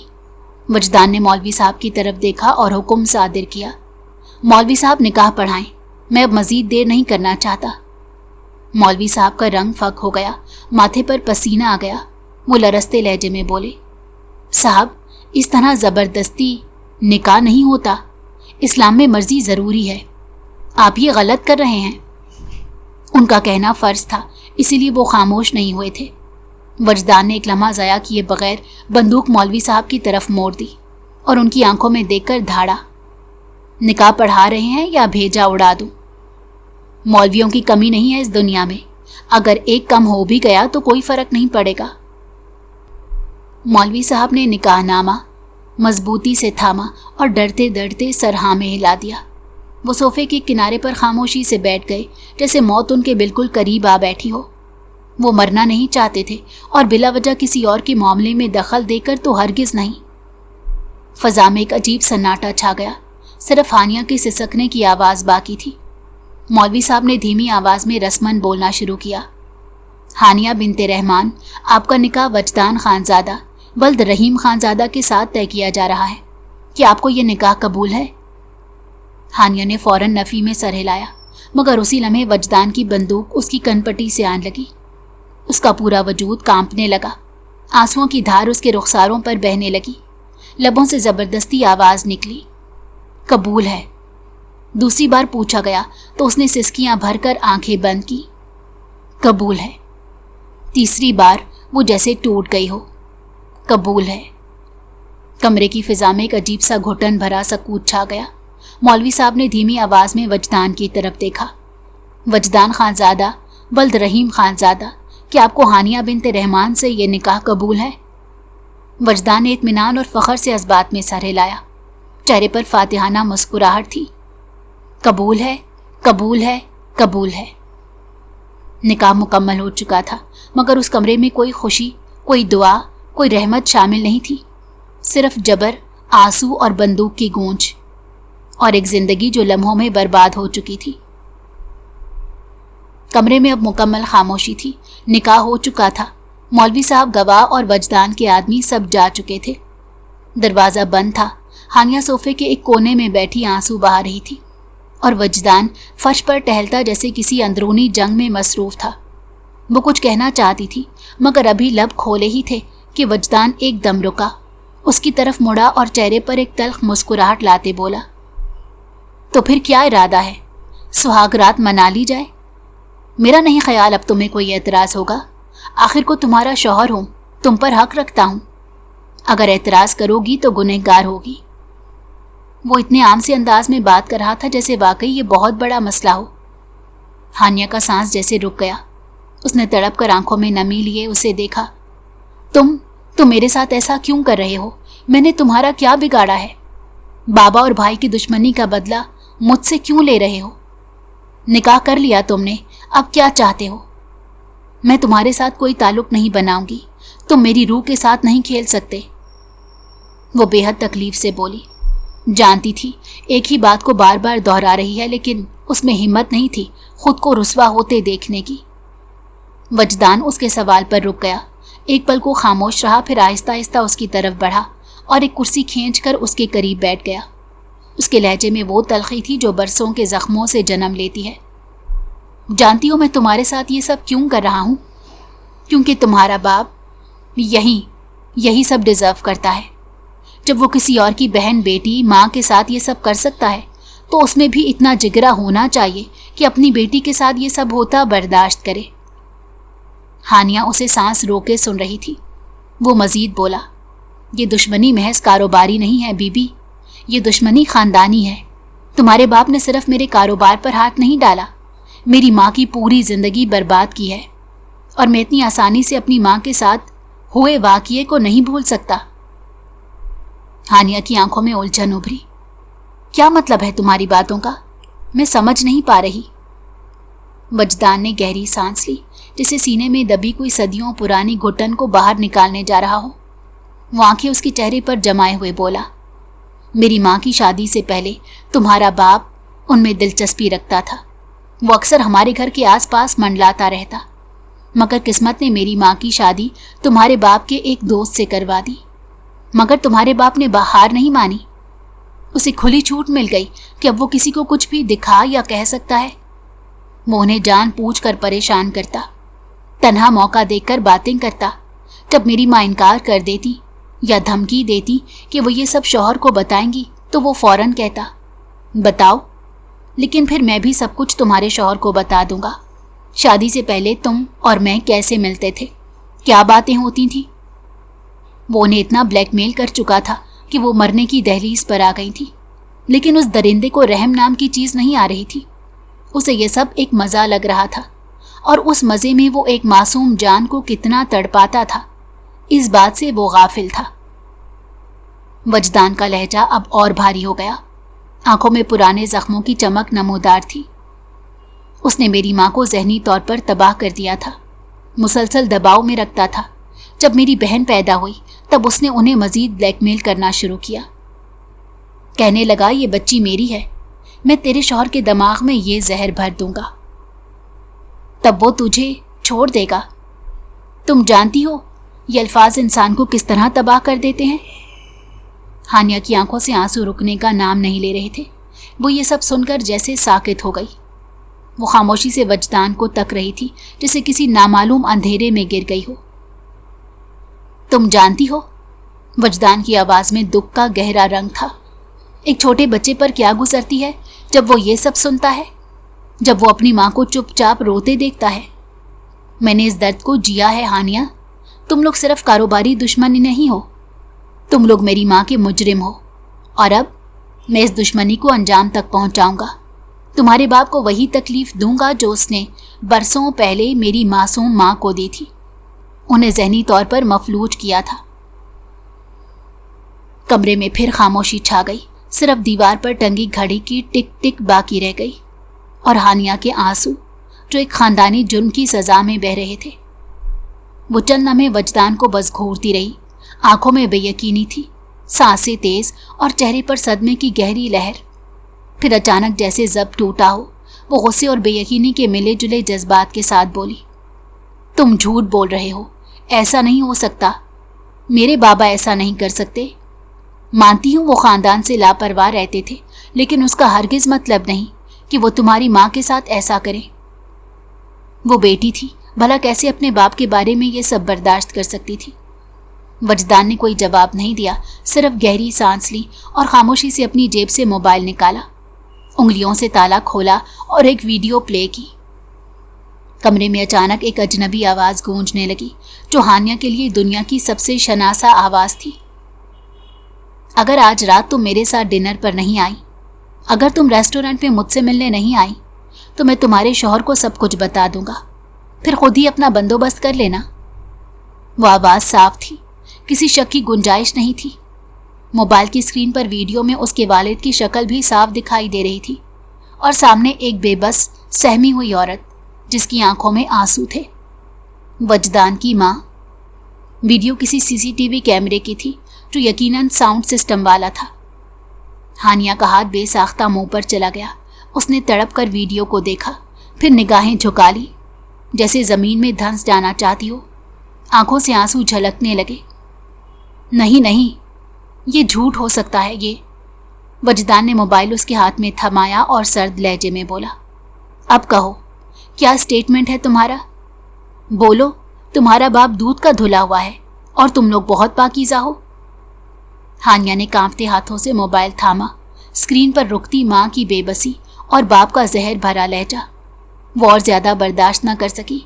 वजदान ने मौलवी साहब की तरफ देखा और हुक्म सादिर किया, मौलवी साहब निकाह पढ़ाएं, मैं अब मज़ीद देर नहीं करना चाहता। मौलवी साहब का रंग फक हो गया, माथे पर पसीना आ गया। वो लरसते लहजे में बोले, साहब इस तरह ज़बरदस्ती निकाह नहीं होता। इस्लाम में मर्जी ज़रूरी है, आप ये गलत कर रहे हैं। उनका कहना फ़र्ज था, इसीलिए वो खामोश नहीं हुए थे। वजदान ने एक लम्हा ज़ाया किए बगैर बंदूक मौलवी साहब की तरफ मोड़ दी और उनकी आंखों में देखकर धाड़ा, निकाह पढ़ा रहे हैं या भेजा उड़ा दूं? मौलवियों की कमी नहीं है इस दुनिया में, अगर एक कम हो भी गया तो कोई फ़र्क नहीं पड़ेगा। मौलवी साहब ने निकाहनामा मजबूती से थामा और डरते डरते सर हाँ में हिला दिया। वो सोफे के किनारे पर खामोशी से बैठ गए, जैसे मौत उनके बिल्कुल करीब आ बैठी हो। वो मरना नहीं चाहते थे और बिला वजह किसी और के मामले में दखल देकर तो हरगिज़ नहीं। फ़ज़ा में एक अजीब सन्नाटा छा गया, सिर्फ हानिया के सिसकने की आवाज़ बाकी थी। मौलवी साहब ने धीमी आवाज़ में रस्मन बोलना शुरू किया, हानिया बिनते रहमान, आपका निकाह वजदान खानजादा बल्द रहीम खानजादा के साथ तय किया जा रहा है। क्या आपको ये निकाह कबूल है? हानिया ने फौरन नफ़ी में सर हिलाया, मगर उसी लम्हे वजदान की बंदूक उसकी कनपटी से आन लगी। उसका पूरा वजूद कांपने लगा, आंसुओं की धार उसके रुखसारों पर बहने लगी। लबों से ज़बरदस्ती आवाज़ निकली, कबूल है। दूसरी बार पूछा गया तो उसने सिसकियां भरकर आंखें बंद की, कबूल है। तीसरी बार वो जैसे टूट गई हो, कबूल है। कमरे की फिजा में एक अजीब सा घुटन भरा सकूत छा गया। मौलवी साहब ने धीमी आवाज़ में वजदान की तरफ देखा। वजदान खानजादा बल्द रहीम खानजादा, क्या आपको हानिया बिनते रहमान से ये निकाह कबूल है? वजदान ने इत्मीनान और फ़ख्र से इस बात में सर हिलाया। चेहरे पर फातिहाना मुस्कुराहट थी। कबूल है, कबूल है, कबूल है। निकाह मुकम्मल हो चुका था, मगर उस कमरे में कोई खुशी, कोई दुआ, कोई रहमत शामिल नहीं थी। सिर्फ जबर, आंसू और बंदूक की गूंज, और एक जिंदगी जो लम्हों में बर्बाद हो चुकी थी। कमरे में अब मुकम्मल खामोशी थी। निकाह हो चुका था। मौलवी साहब, गवाह और वजदान के आदमी सब जा चुके थे। दरवाज़ा बंद था। हानिया सोफे के एक कोने में बैठी आंसू बहा रही थी, और वजदान फर्श पर टहलता जैसे किसी अंदरूनी जंग में मसरूफ था। वो कुछ कहना चाहती थी, मगर अभी लब खोले ही थे कि वजदान एकदम रुका, उसकी तरफ मुड़ा और चेहरे पर एक तल्ख मुस्कुराहट लाते बोला, तो फिर क्या इरादा है? सुहाग रात मना ली जाए। मेरा नहीं ख्याल अब तुम्हें कोई एतराज़ होगा। आखिर को तुम्हारा शौहर हूँ, तुम पर हक रखता हूँ। अगर एतराज़ करोगी तो गुनहगार होगी। वो इतने आम से अंदाज में बात कर रहा था जैसे वाकई ये बहुत बड़ा मसला हो। हानिया का सांस जैसे रुक गया। उसने तड़प कर आंखों में नमी लिए उसे देखा। तुम मेरे साथ ऐसा क्यों कर रहे हो? मैंने तुम्हारा क्या बिगाड़ा है? बाबा और भाई की दुश्मनी का बदला मुझसे क्यों ले रहे हो? निकाह कर लिया तुमने, अब क्या चाहते हो? मैं तुम्हारे साथ कोई ताल्लुक नहीं बनाऊंगी। तुम मेरी रूह के साथ नहीं खेल सकते। वो बेहद तकलीफ से बोली। जानती थी एक ही बात को बार बार दोहरा रही है, लेकिन उसमें हिम्मत नहीं थी खुद को रुस्वा होते देखने की। वजदान उसके सवाल पर रुक गया। एक पल को खामोश रहा, फिर आहिस्ता आहिस्ता उसकी तरफ बढ़ा और एक कुर्सी खींचकर उसके करीब बैठ गया। उसके लहजे में वो तलखी थी जो बरसों के जख्मों से जन्म लेती है। जानती हो मैं तुम्हारे साथ ये सब क्यों कर रहा हूँ? क्योंकि तुम्हारा बाप यही सब डिज़र्व करता है। जब वो किसी और की बहन, बेटी, माँ के साथ ये सब कर सकता है, तो उसमें भी इतना जिगरा होना चाहिए कि अपनी बेटी के साथ ये सब होता बर्दाश्त करे। हानिया उसे सांस रोके सुन रही थी। वो मजीद बोला, ये दुश्मनी महज कारोबारी नहीं है बीबी, ये दुश्मनी ख़ानदानी है। तुम्हारे बाप ने सिर्फ मेरे कारोबार पर हाथ नहीं डाला, मेरी माँ की पूरी ज़िंदगी बर्बाद की है, और मैं इतनी आसानी से अपनी माँ के साथ हुए वाक़ये को नहीं भूल सकता। हानिया की आंखों में उलझन उभरी। क्या मतलब है तुम्हारी बातों का? मैं समझ नहीं पा रही। वजदान ने गहरी सांस ली, जैसे सीने में दबी कोई सदियों पुरानी घुटन को बाहर निकालने जा रहा हो। वो आंखें उसके चेहरे पर जमाए हुए बोला, मेरी माँ की शादी से पहले तुम्हारा बाप उनमें दिलचस्पी रखता था। वो अक्सर हमारे घर के आसपास मंडलाता रहता, मगर किस्मत ने मेरी माँ की शादी तुम्हारे बाप के एक दोस्त से करवा दी। मगर तुम्हारे बाप ने हार नहीं मानी। उसे खुली छूट मिल गई कि अब वो किसी को कुछ भी दिखा या कह सकता है। वो उन्हें जान पूछ कर परेशान करता, तन्हा मौका देखकर बातें करता। जब मेरी माँ इनकार कर देती या धमकी देती कि वो ये सब शौहर को बताएंगी, तो वो फौरन कहता, बताओ, लेकिन फिर मैं भी सब कुछ तुम्हारे शौहर को बता दूंगा। शादी से पहले तुम और मैं कैसे मिलते थे, क्या बातें होती थी। वो उन्हें इतना ब्लैकमेल कर चुका था कि वो मरने की दहलीज पर आ गई थी, लेकिन उस दरिंदे को रहम नाम की चीज़ नहीं आ रही थी। उसे ये सब एक मज़ा लग रहा था, और उस मज़े में वो एक मासूम जान को कितना तड़पाता था, इस बात से वो गाफिल था। वजदान का लहजा अब और भारी हो गया। आंखों में पुराने जख्मों की चमक नमूदार थी। उसने मेरी माँ को जहनी तौर पर तबाह कर दिया था, मुसलसल दबाव में रखता था। जब मेरी बहन पैदा हुई तब उसने उन्हें मजीद ब्लैकमेल करना शुरू किया। कहने लगा, ये बच्ची मेरी है, मैं तेरे शौहर के दिमाग में ये जहर भर दूंगा, तब वो तुझे छोड़ देगा। तुम जानती हो ये अल्फाज इंसान को किस तरह तबाह कर देते हैं। हानिया की आंखों से आंसू रुकने का नाम नहीं ले रहे थे। वो ये सब सुनकर जैसे साकित हो गई। वो खामोशी से वजदान को तक रही थी, जैसे किसी नामालूम अंधेरे में गिर गई हो। तुम जानती हो, वजदान की आवाज में दुख का गहरा रंग था। एक छोटे बच्चे पर क्या गुजरती है जब वो ये सब सुनता है, जब वो अपनी माँ को चुपचाप रोते देखता है। मैंने इस दर्द को जिया है हानिया। तुम लोग सिर्फ कारोबारी दुश्मनी नहीं हो, तुम लोग मेरी माँ के मुजरिम हो, और अब मैं इस दुश्मनी को अंजाम तक पहुंचाऊंगा। तुम्हारे बाप को वही तकलीफ दूंगा जो उसने बरसों पहले मेरी मासूम माँ को दी थी, उन्हें ज़हनी तौर पर मफलूज किया था। कमरे में फिर खामोशी छा गई। सिर्फ दीवार पर टंगी घड़ी की टिक टिक बाकी रह गई, और हानिया के आंसू जो एक खानदानी जुर्म की सजा में बह रहे थे। वो चंद लम्हे वजदान को बस घूरती रही। आंखों में बेयकीनी थी, सांसें तेज और चेहरे पर सदमे की गहरी लहर। फिर अचानक जैसे जब टूटा हो, वो गुस्से और बेयकीनी के मिले जुले जज्बात के साथ बोली, तुम झूठ बोल रहे हो, ऐसा नहीं हो सकता। मेरे बाबा ऐसा नहीं कर सकते। मानती हूँ वो खानदान से लापरवाह रहते थे, लेकिन उसका हरगिज मतलब नहीं कि वो तुम्हारी माँ के साथ ऐसा करें। वो बेटी थी, भला कैसे अपने बाप के बारे में ये सब बर्दाश्त कर सकती थी। वजदान ने कोई जवाब नहीं दिया, सिर्फ गहरी सांस ली और खामोशी से अपनी जेब से मोबाइल निकाला, उंगलियों से ताला खोला और एक वीडियो प्ले की। कमरे में अचानक एक अजनबी आवाज़ गूंजने लगी, जो हानिया के लिए दुनिया की सबसे शनासा आवाज़ थी। अगर आज रात तुम मेरे साथ डिनर पर नहीं आई, अगर तुम रेस्टोरेंट में मुझसे मिलने नहीं आई, तो मैं तुम्हारे शौहर को सब कुछ बता दूंगा, फिर खुद ही अपना बंदोबस्त कर लेना। वो आवाज़ साफ थी, किसी शक की गुंजाइश नहीं थी। मोबाइल की स्क्रीन पर वीडियो में उसके वालिद की शक्ल भी साफ दिखाई दे रही थी, और सामने एक बेबस सहमी हुई औरत जिसकी आंखों में आंसू थे। वजदान की माँ। वीडियो किसी सीसीटीवी कैमरे की थी, जो यकीनन साउंड सिस्टम वाला था। हानिया का हाथ बेसाख्ता मुंह पर चला गया। उसने तड़प कर वीडियो को देखा, फिर निगाहें झुका ली, जैसे ज़मीन में धंस जाना चाहती हो। आंखों से आंसू झलकने लगे। नहीं नहीं, ये झूठ हो सकता है ये। वजदान ने मोबाइल उसके हाथ में थमाया और सर्द लहजे में बोला, अब कहो, क्या स्टेटमेंट है तुम्हारा? बोलो, तुम्हारा बाप दूध का धुला हुआ है और तुम लोग बहुत पाकीज़ा हो। हानिया ने कांपते हाथों से मोबाइल थामा। स्क्रीन पर रुकती माँ की बेबसी और बाप का जहर भरा लहजा। वो और ज्यादा बर्दाश्त न कर सकी।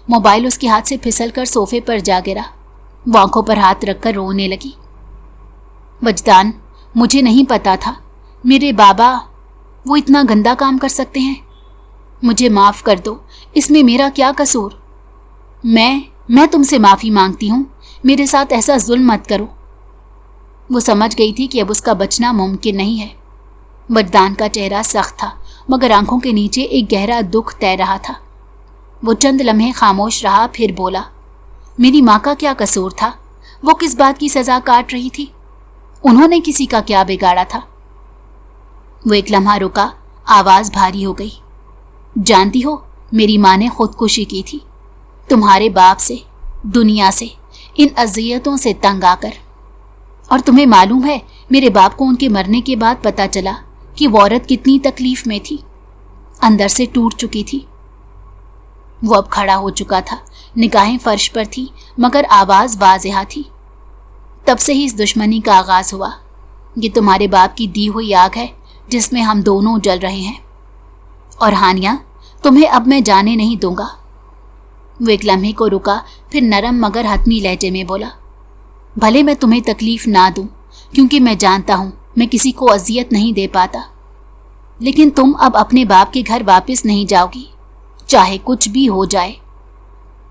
मोबाइल उसके हाथ से फिसलकर सोफे पर जा गिरा। वो आंखों पर हाथ रखकर रोने लगी। वजदान, मुझे नहीं पता था मेरे बाबा वो इतना गंदा काम कर सकते हैं। मुझे माफ़ कर दो, इसमें मेरा क्या कसूर? मैं तुमसे माफ़ी मांगती हूँ, मेरे साथ ऐसा जुल्म मत करो। वो समझ गई थी कि अब उसका बचना मुमकिन नहीं है। वजदान का चेहरा सख्त था, मगर आंखों के नीचे एक गहरा दुख तैर रहा था। वो चंद लम्हे खामोश रहा, फिर बोला, मेरी माँ का क्या कसूर था? वो किस बात की सज़ा काट रही थी? उन्होंने किसी का क्या बिगाड़ा था? वो एक लम्हा रुका, आवाज़ भारी हो गई। जानती हो, मेरी माँ ने खुदकुशी की थी, तुम्हारे बाप से, दुनिया से, इन अज़ियतों से तंग आकर। और तुम्हें मालूम है, मेरे बाप को उनके मरने के बाद पता चला कि वो औरत कितनी तकलीफ में थी, अंदर से टूट चुकी थी। वो अब खड़ा हो चुका था, निगाहें फर्श पर थी, मगर आवाज़ वाज़ेहा थी। तब से ही इस दुश्मनी का आगाज़ हुआ। ये तुम्हारे बाप की दी हुई आग है जिसमें हम दोनों जल रहे हैं। और हानिया, तुम्हें अब मैं जाने नहीं दूंगा। वो एक लम्हे को रुका, फिर नरम मगर हतमी लहजे में बोला, भले मैं तुम्हें तकलीफ ना दूं, क्योंकि मैं जानता हूं मैं किसी को अजियत नहीं दे पाता, लेकिन तुम अब अपने बाप के घर वापस नहीं जाओगी, चाहे कुछ भी हो जाए।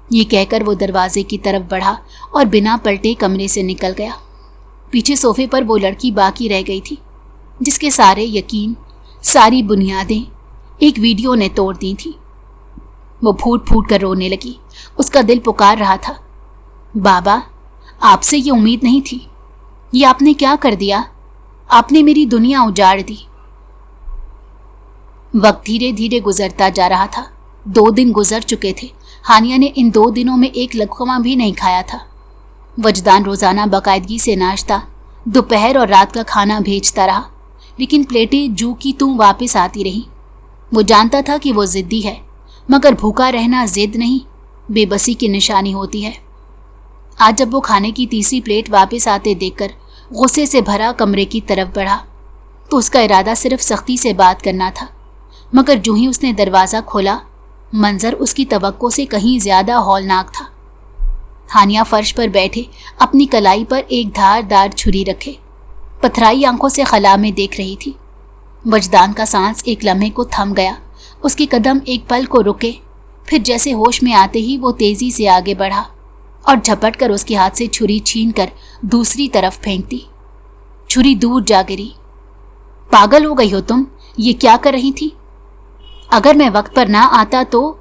ये कहकर वो दरवाजे की तरफ बढ़ा और बिना पलटे कमरे से निकल गया। पीछे सोफे पर वो लड़की बाकी रह गई थी, जिसके सारे यकीन, सारी बुनियादें एक वीडियो ने तोड़ दी थी। वो फूट फूट कर रोने लगी। उसका दिल पुकार रहा था, बाबा, आपसे ये उम्मीद नहीं थी। ये आपने क्या कर दिया? आपने मेरी दुनिया उजाड़ दी। वक्त धीरे धीरे गुजरता जा रहा था। 2 दिन गुजर चुके थे। हानिया ने इन 2 दिनों में एक लकमा भी नहीं खाया था। वजदान रोज़ाना बाकायदगी से नाश्ता, दोपहर और रात का खाना भेजता रहा, लेकिन प्लेटें जू की तू वापस आती रही। वो जानता था कि वो ज़िद्दी है, मगर भूखा रहना ज़िद नहीं, बेबसी की निशानी होती है। आज जब वो खाने की तीसरी प्लेट वापस आते देखकर गुस्से से भरा कमरे की तरफ बढ़ा, तो उसका इरादा सिर्फ सख्ती से बात करना था, मगर जो ही उसने दरवाज़ा खोला, मंजर उसकी तवक्को से कहीं ज़्यादा हौलनाक था। हानिया फर्श पर बैठे अपनी कलाई पर एक धारदार छुरी रखे पथराई आंखों से खला में देख रही थी। वजदान का सांस एक लम्हे को थम गया, उसके कदम एक पल को रुके, फिर जैसे होश में आते ही वो तेज़ी से आगे बढ़ा और झपट कर उसके हाथ से छुरी छीन कर दूसरी तरफ फेंक दी। छुरी दूर जा गिरी। पागल हो गई हो तुम, ये क्या कर रही थी? अगर मैं वक्त पर ना आता तो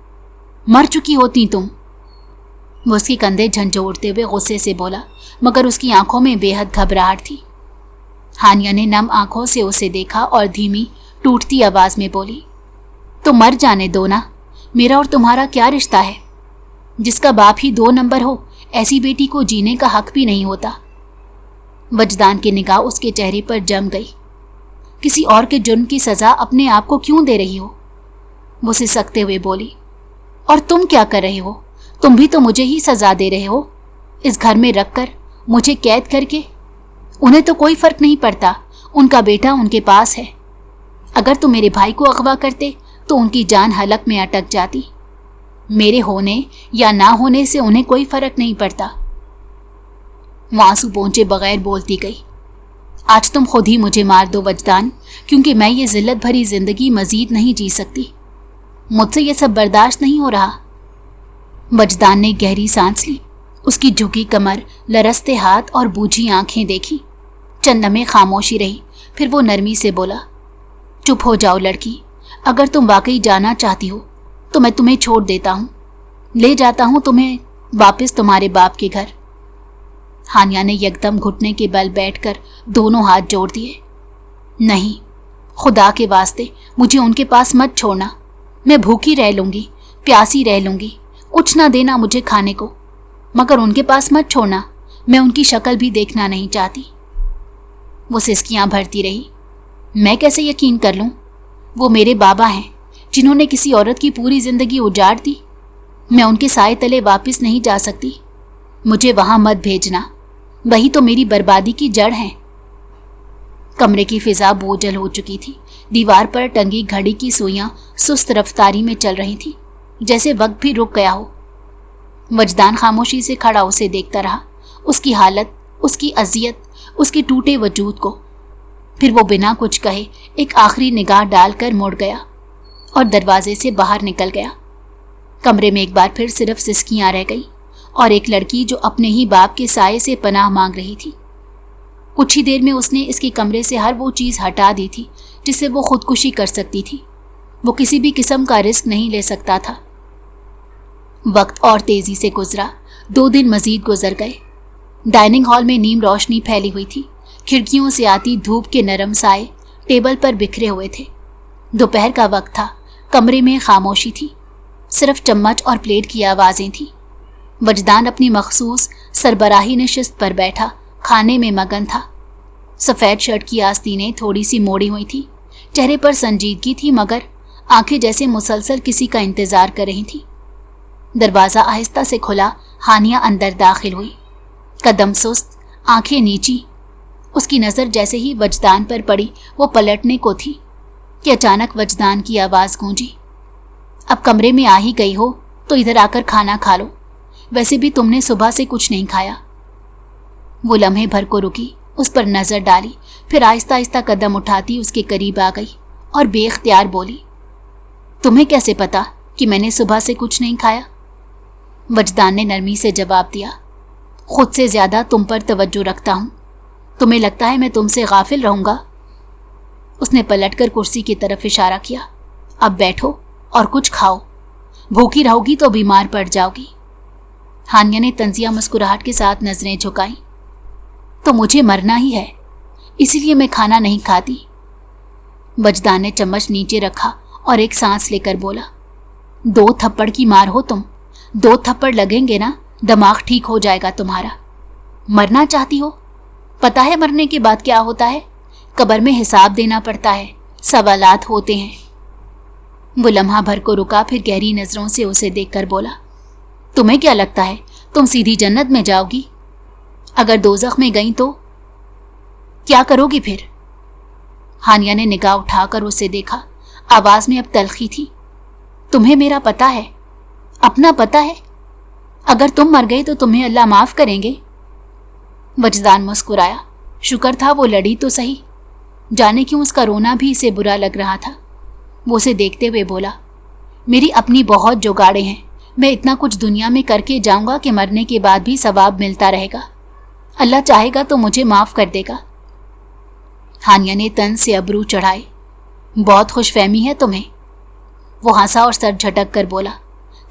मर चुकी होती तुम। वो उसके कंधे झंझोड़ते हुए गुस्से से बोला, मगर उसकी आंखों में बेहद घबराहट थी। हानिया ने नम आंखों से उसे देखा और धीमी टूटती आवाज में बोली, तो मर जाने दो ना, मेरा और तुम्हारा क्या रिश्ता है? जिसका बाप ही 2 नंबर हो, ऐसी बेटी को जीने का हक भी नहीं होता। वजदान की निगाह उसके चेहरे पर जम गई। किसी और के जुर्म की सजा अपने आप को क्यों दे रही हो? वो सिसकते हुए बोली, और तुम क्या कर रहे हो? तुम भी तो मुझे ही सजा दे रहे हो, इस घर में रखकर, मुझे कैद करके। उन्हें तो कोई फर्क नहीं पड़ता, उनका बेटा उनके पास है। अगर तुम मेरे भाई को अगवा करते तो उनकी जान हलक में अटक जाती। मेरे होने या ना होने से उन्हें कोई फर्क नहीं पड़ता। वो आंसू पोंछे बगैर बोलती गई, आज तुम खुद ही मुझे मार दो वजदान, क्योंकि मैं ये जिल्लत भरी जिंदगी मजीद नहीं जी सकती। मुझसे ये सब बर्दाश्त नहीं हो रहा। वजदान ने गहरी सांस ली। उसकी झुकी कमर, लरसते हाथ और बूझी आंखें देखी। चंद लम्हे खामोशी रही, फिर वो नरमी से बोला, चुप हो जाओ लड़की, अगर तुम वाकई जाना चाहती हो तो मैं तुम्हें छोड़ देता हूँ, ले जाता हूँ तुम्हें वापस तुम्हारे बाप के घर। हानिया ने यकदम घुटने के बल बैठकर दोनों हाथ जोड़ दिए। नहीं, खुदा के वास्ते मुझे उनके पास मत छोड़ना। मैं भूखी रह लूँगी, प्यासी रह लूँगी, कुछ ना देना मुझे खाने को, मगर उनके पास मत छोड़ना। मैं उनकी शक्ल भी देखना नहीं चाहती। वो सिसकियाँ भरती रही। मैं कैसे यकीन कर लूँ? वो मेरे बाबा हैं, जिन्होंने किसी औरत की पूरी जिंदगी उजाड़ दी। मैं उनके साए तले वापस नहीं जा सकती। मुझे वहाँ मत भेजना, वही तो मेरी बर्बादी की जड़ है। कमरे की फिजा बोझल हो चुकी थी। दीवार पर टंगी घड़ी की सुइयां सुस्त रफ्तारी में चल रही थी, जैसे वक्त भी रुक गया हो। वजदान खामोशी से खड़ा उसे देखता रहा, उसकी हालत, उसकी अजियत, उसके टूटे वजूद को। फिर वो बिना कुछ कहे एक आखिरी निगाह डालकर मुड़ गया और दरवाजे से बाहर निकल गया। कमरे में एक बार फिर सिर्फ सिसकियां रह गई और एक लड़की जो अपने ही बाप के साये से पनाह मांग रही थी। कुछ ही देर में उसने इसके कमरे से हर वो चीज़ हटा दी थी जिससे वो खुदकुशी कर सकती थी। वो किसी भी किस्म का रिस्क नहीं ले सकता था। वक्त और तेज़ी से गुजरा। 2 दिन मजीद गुजर गए। डाइनिंग हॉल में नीम रोशनी फैली हुई थी। खिड़कियों से आती धूप के नरम साए टेबल पर बिखरे हुए थे। दोपहर का वक्त था। कमरे में खामोशी थी, सिर्फ चम्मच और प्लेट की आवाज़ें थीं। वजदान अपनी मखसूस सरबराही नशिस्त पर बैठा खाने में मगन था। सफ़ेद शर्ट की आस्तीनें थोड़ी सी मोड़ी हुई थी। चेहरे पर संजीदगी थी, मगर आंखें जैसे मुसलसल किसी का इंतज़ार कर रही थीं। दरवाज़ा आहिस्ता से खुला। हानिया अंदर दाखिल हुई, कदम सुस्त, आंखें नीची। उसकी नज़र जैसे ही वजदान पर पड़ी वो पलटने को थी कि अचानक वजदान की आवाज़ गूंजी, अब कमरे में आ ही गई हो तो इधर आकर खाना खा लो, वैसे भी तुमने सुबह से कुछ नहीं खाया। वो लम्हे भर को रुकी, उस पर नज़र डाली, फिर आहिस्ता आहिस्ता कदम उठाती उसके करीब आ गई और बेख्तियार बोली, तुम्हें कैसे पता कि मैंने सुबह से कुछ नहीं खाया? वजदान ने नरमी से जवाब दिया, खुद से ज़्यादा तुम पर तवज्जो रखता हूँ। तुम्हें लगता है मैं तुमसे गाफिल रहूँगा? उसने पलटकर कुर्सी की तरफ इशारा किया, अब बैठो और कुछ खाओ, भूखी रहोगी तो बीमार पड़ जाओगी। हानिया ने तंजिया मुस्कुराहट के साथ नजरें झुकाई, तो मुझे मरना ही है, इसीलिए मैं खाना नहीं खाती। वजदान ने चम्मच नीचे रखा और एक सांस लेकर बोला, 2 थप्पड़ की मार हो तुम, 2 थप्पड़ लगेंगे ना, दिमाग ठीक हो जाएगा तुम्हारा। मरना चाहती हो? पता है मरने के बाद क्या होता है? कब्र में हिसाब देना पड़ता है, सवालात होते हैं। वो लम्हा भर को रुका, फिर गहरी नजरों से उसे देखकर बोला, तुम्हें क्या लगता है तुम सीधी जन्नत में जाओगी? अगर दोज़ख में गई तो क्या करोगी फिर? हानिया ने निगाह उठाकर उसे देखा। आवाज में अब तलखी थी। तुम्हें मेरा पता है, अपना पता है। अगर तुम मर गए तो तुम्हें अल्लाह माफ करेंगे। वजदान मुस्कुराया। शुक्र था वो लड़ी तो सही। जाने क्यों उसका रोना भी इसे बुरा लग रहा था। वो उसे देखते हुए बोला, मेरी अपनी बहुत जुगाड़े हैं। मैं इतना कुछ दुनिया में करके जाऊंगा कि मरने के बाद भी सवाब मिलता रहेगा। अल्लाह चाहेगा तो मुझे माफ कर देगा। हानिया ने तन से अबरू चढ़ाए। बहुत खुशफहमी है तुम्हें। वो हंसा और सर झटक कर बोला,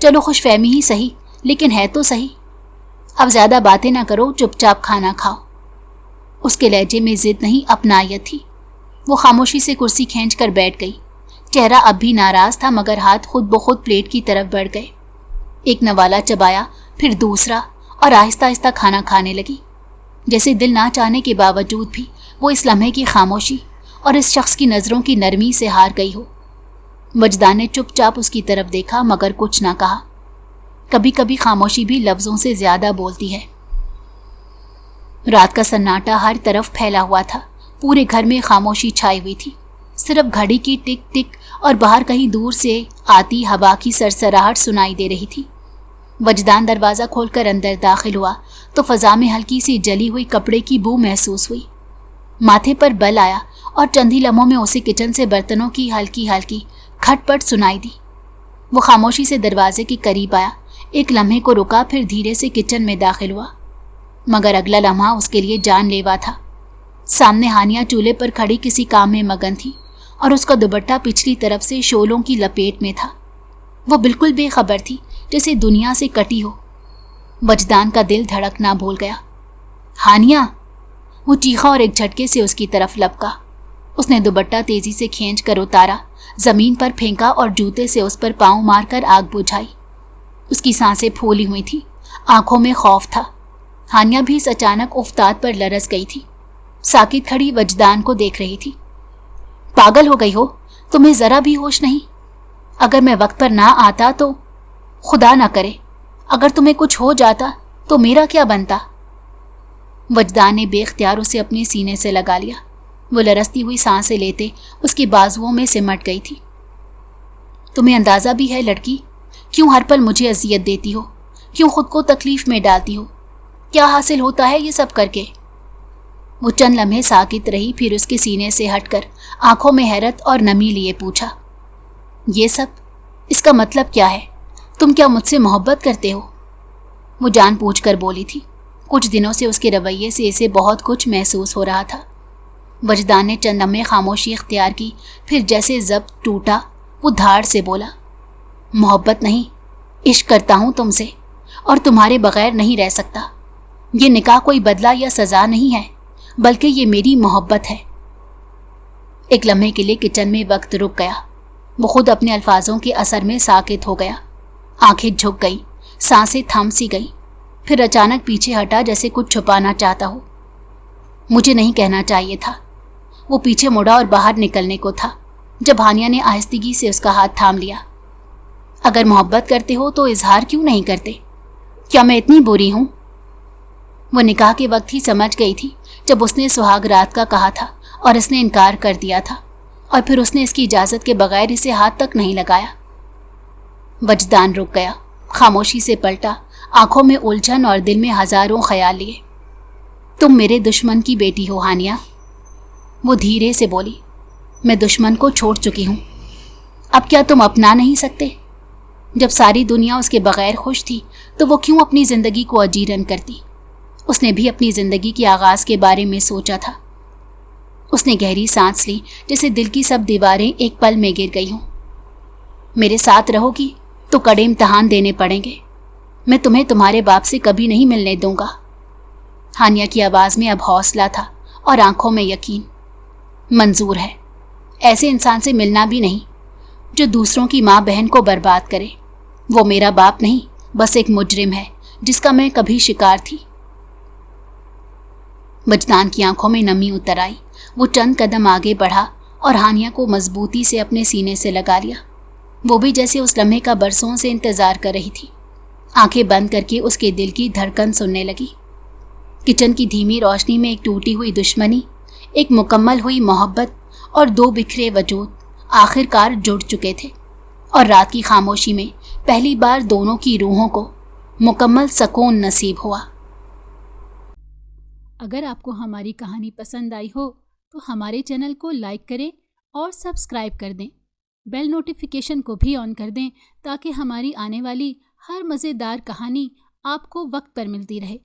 चलो खुशफहमी ही सही, लेकिन है तो सही। अब ज्यादा बातें ना करो, चुपचाप खाना खाओ। उसके लहजे में जिद नहीं, अपनायत थी। वो खामोशी से कुर्सी खींच कर बैठ गई। चेहरा अब भी नाराज था, मगर हाथ खुद ब खुद प्लेट की तरफ बढ़ गए। एक नवाला चबाया, फिर दूसरा, और आहिस्ता आहिस्ता खाना खाने लगी। जैसे दिल ना चाहने के बावजूद भी वो इस लम्हे की खामोशी और इस शख्स की नज़रों की नरमी से हार गई हो। वजदान ने चुपचाप उसकी तरफ देखा, मगर कुछ ना कहा। कभी कभी खामोशी भी लफ्ज़ों से ज़्यादा बोलती है। रात का सन्नाटा हर तरफ फैला हुआ था। पूरे घर में खामोशी छाई हुई थी। सिर्फ घड़ी की टिक टिक और बाहर कहीं दूर से आती हवा की सरसराहट सुनाई दे रही थी। वजदान दरवाज़ा खोलकर अंदर दाखिल हुआ तो फ़ज़ा में हल्की सी जली हुई कपड़े की बू महसूस हुई। माथे पर बल आया और चंद ही लम्हों में उसे किचन से बर्तनों की हल्की हल्की खटपट सुनाई दी। वो खामोशी से दरवाजे के करीब आया, एक लम्हे को रुका, फिर धीरे से किचन में दाखिल हुआ। मगर अगला लम्हा उसके लिए जानलेवा था। सामने हानिया चूल्हे पर खड़ी किसी काम में मगन थी और उसका दुपट्टा पिछली तरफ से शोलों की लपेट में था। वो बिल्कुल बेखबर थी, जैसे दुनिया से कटी हो। वजदान का दिल धड़कना भूल गया। हानिया! वो चीखा और एक झटके से उसकी तरफ लपका। उसने दुपट्टा तेजी से खींच कर उतारा, जमीन पर फेंका और जूते से उस पर पांव मारकर आग बुझाई। उसकी सांसें फूली हुई थी, आंखों में खौफ था। हानिया भी इस अचानक उफ्ताद पर लरस गई थी। साकित खड़ी वजदान को देख रही थी। पागल हो गई हो? तुम्हें जरा भी होश नहीं? अगर मैं वक्त पर ना आता तो? खुदा ना करे, अगर तुम्हें कुछ हो जाता तो मेरा क्या बनता? वजदान ने बेख्तियार उसे अपने सीने से लगा लिया। वो लरसती हुई सांसें लेते उसकी बाजुओं में सिमट गई थी। तुम्हें अंदाज़ा भी है लड़की, क्यों हर पल मुझे अजियत देती हो? क्यों खुद को तकलीफ में डालती हो? क्या हासिल होता है ये सब करके? वो चंद लम्हे साकित रही, फिर उसके सीने से हटकर आंखों में हैरत और नमी लिए पूछा, ये सब? इसका मतलब क्या है? तुम क्या मुझसे मोहब्बत करते हो? वो जानबूझ कर बोली थी। कुछ दिनों से उसके रवैये से इसे बहुत कुछ महसूस हो रहा था। वजदान ने चंद लम्हे खामोशी इख्तियार की, फिर जैसे ज़ब्त टूटा वो धाड़ से बोला, मोहब्बत नहीं, इश्क करता हूँ तुमसे, और तुम्हारे बगैर नहीं रह सकता। ये निकाह कोई बदला या सज़ा नहीं है, बल्कि ये मेरी मोहब्बत है। एक लम्हे के लिए किचन में वक्त रुक गया। वो खुद अपने अल्फाजों के असर में साकित हो गया। आंखें झुक गई, सांसें थम सी गई, फिर अचानक पीछे हटा जैसे कुछ छुपाना चाहता हो। मुझे नहीं कहना चाहिए था। वो पीछे मुड़ा और बाहर निकलने को था जब हानिया ने आहिस्तगी से उसका हाथ थाम लिया। अगर मोहब्बत करते हो तो इजहार क्यों नहीं करते? क्या मैं इतनी बुरी हूँ? वो निकाह के वक्त ही समझ गई थी, जब उसने सुहाग रात का कहा था और इसने इनकार कर दिया था, और फिर उसने इसकी इजाज़त के बगैर इसे हाथ तक नहीं लगाया। वजदान रुक गया, खामोशी से पलटा, आंखों में उलझन और दिल में हजारों ख्याल लिए। तुम मेरे दुश्मन की बेटी हो हानिया, वो धीरे से बोली। मैं दुश्मन को छोड़ चुकी हूँ, अब क्या तुम अपना नहीं सकते? जब सारी दुनिया उसके बगैर खुश थी तो वो क्यों अपनी ज़िंदगी को अजीरन करती? उसने भी अपनी ज़िंदगी के आगाज़ के बारे में सोचा था। उसने गहरी सांस ली, जैसे दिल की सब दीवारें एक पल में गिर गई हों। मेरे साथ रहोगी तो कड़े इम्तहान देने पड़ेंगे। मैं तुम्हें तुम्हारे बाप से कभी नहीं मिलने दूंगा। हानिया की आवाज़ में अब हौसला था और आंखों में यकीन। मंजूर है, ऐसे इंसान से मिलना भी नहीं जो दूसरों की माँ बहन को बर्बाद करे। वो मेरा बाप नहीं बस एक मुजरिम है जिसका मैं कभी शिकार थी। मजदान की आंखों में नमी उतर आई। वो चंद कदम आगे बढ़ा और हानिया को मजबूती से अपने सीने से लगा लिया। वो भी जैसे उस लम्हे का बरसों से इंतजार कर रही थी। आंखें बंद करके उसके दिल की धड़कन सुनने लगी। किचन की धीमी रोशनी में एक टूटी हुई दुश्मनी, एक मुकम्मल हुई मोहब्बत और दो बिखरे वजूद आखिरकार जुड़ चुके थे, और रात की खामोशी में पहली बार दोनों की रूहों को मुकम्मल सुकून नसीब हुआ। अगर आपको हमारी कहानी पसंद आई हो तो हमारे चैनल को लाइक करें और सब्सक्राइब कर दें। बेल नोटिफिकेशन को भी ऑन कर दें ताकि हमारी आने वाली हर मज़ेदार कहानी आपको वक्त पर मिलती रहे।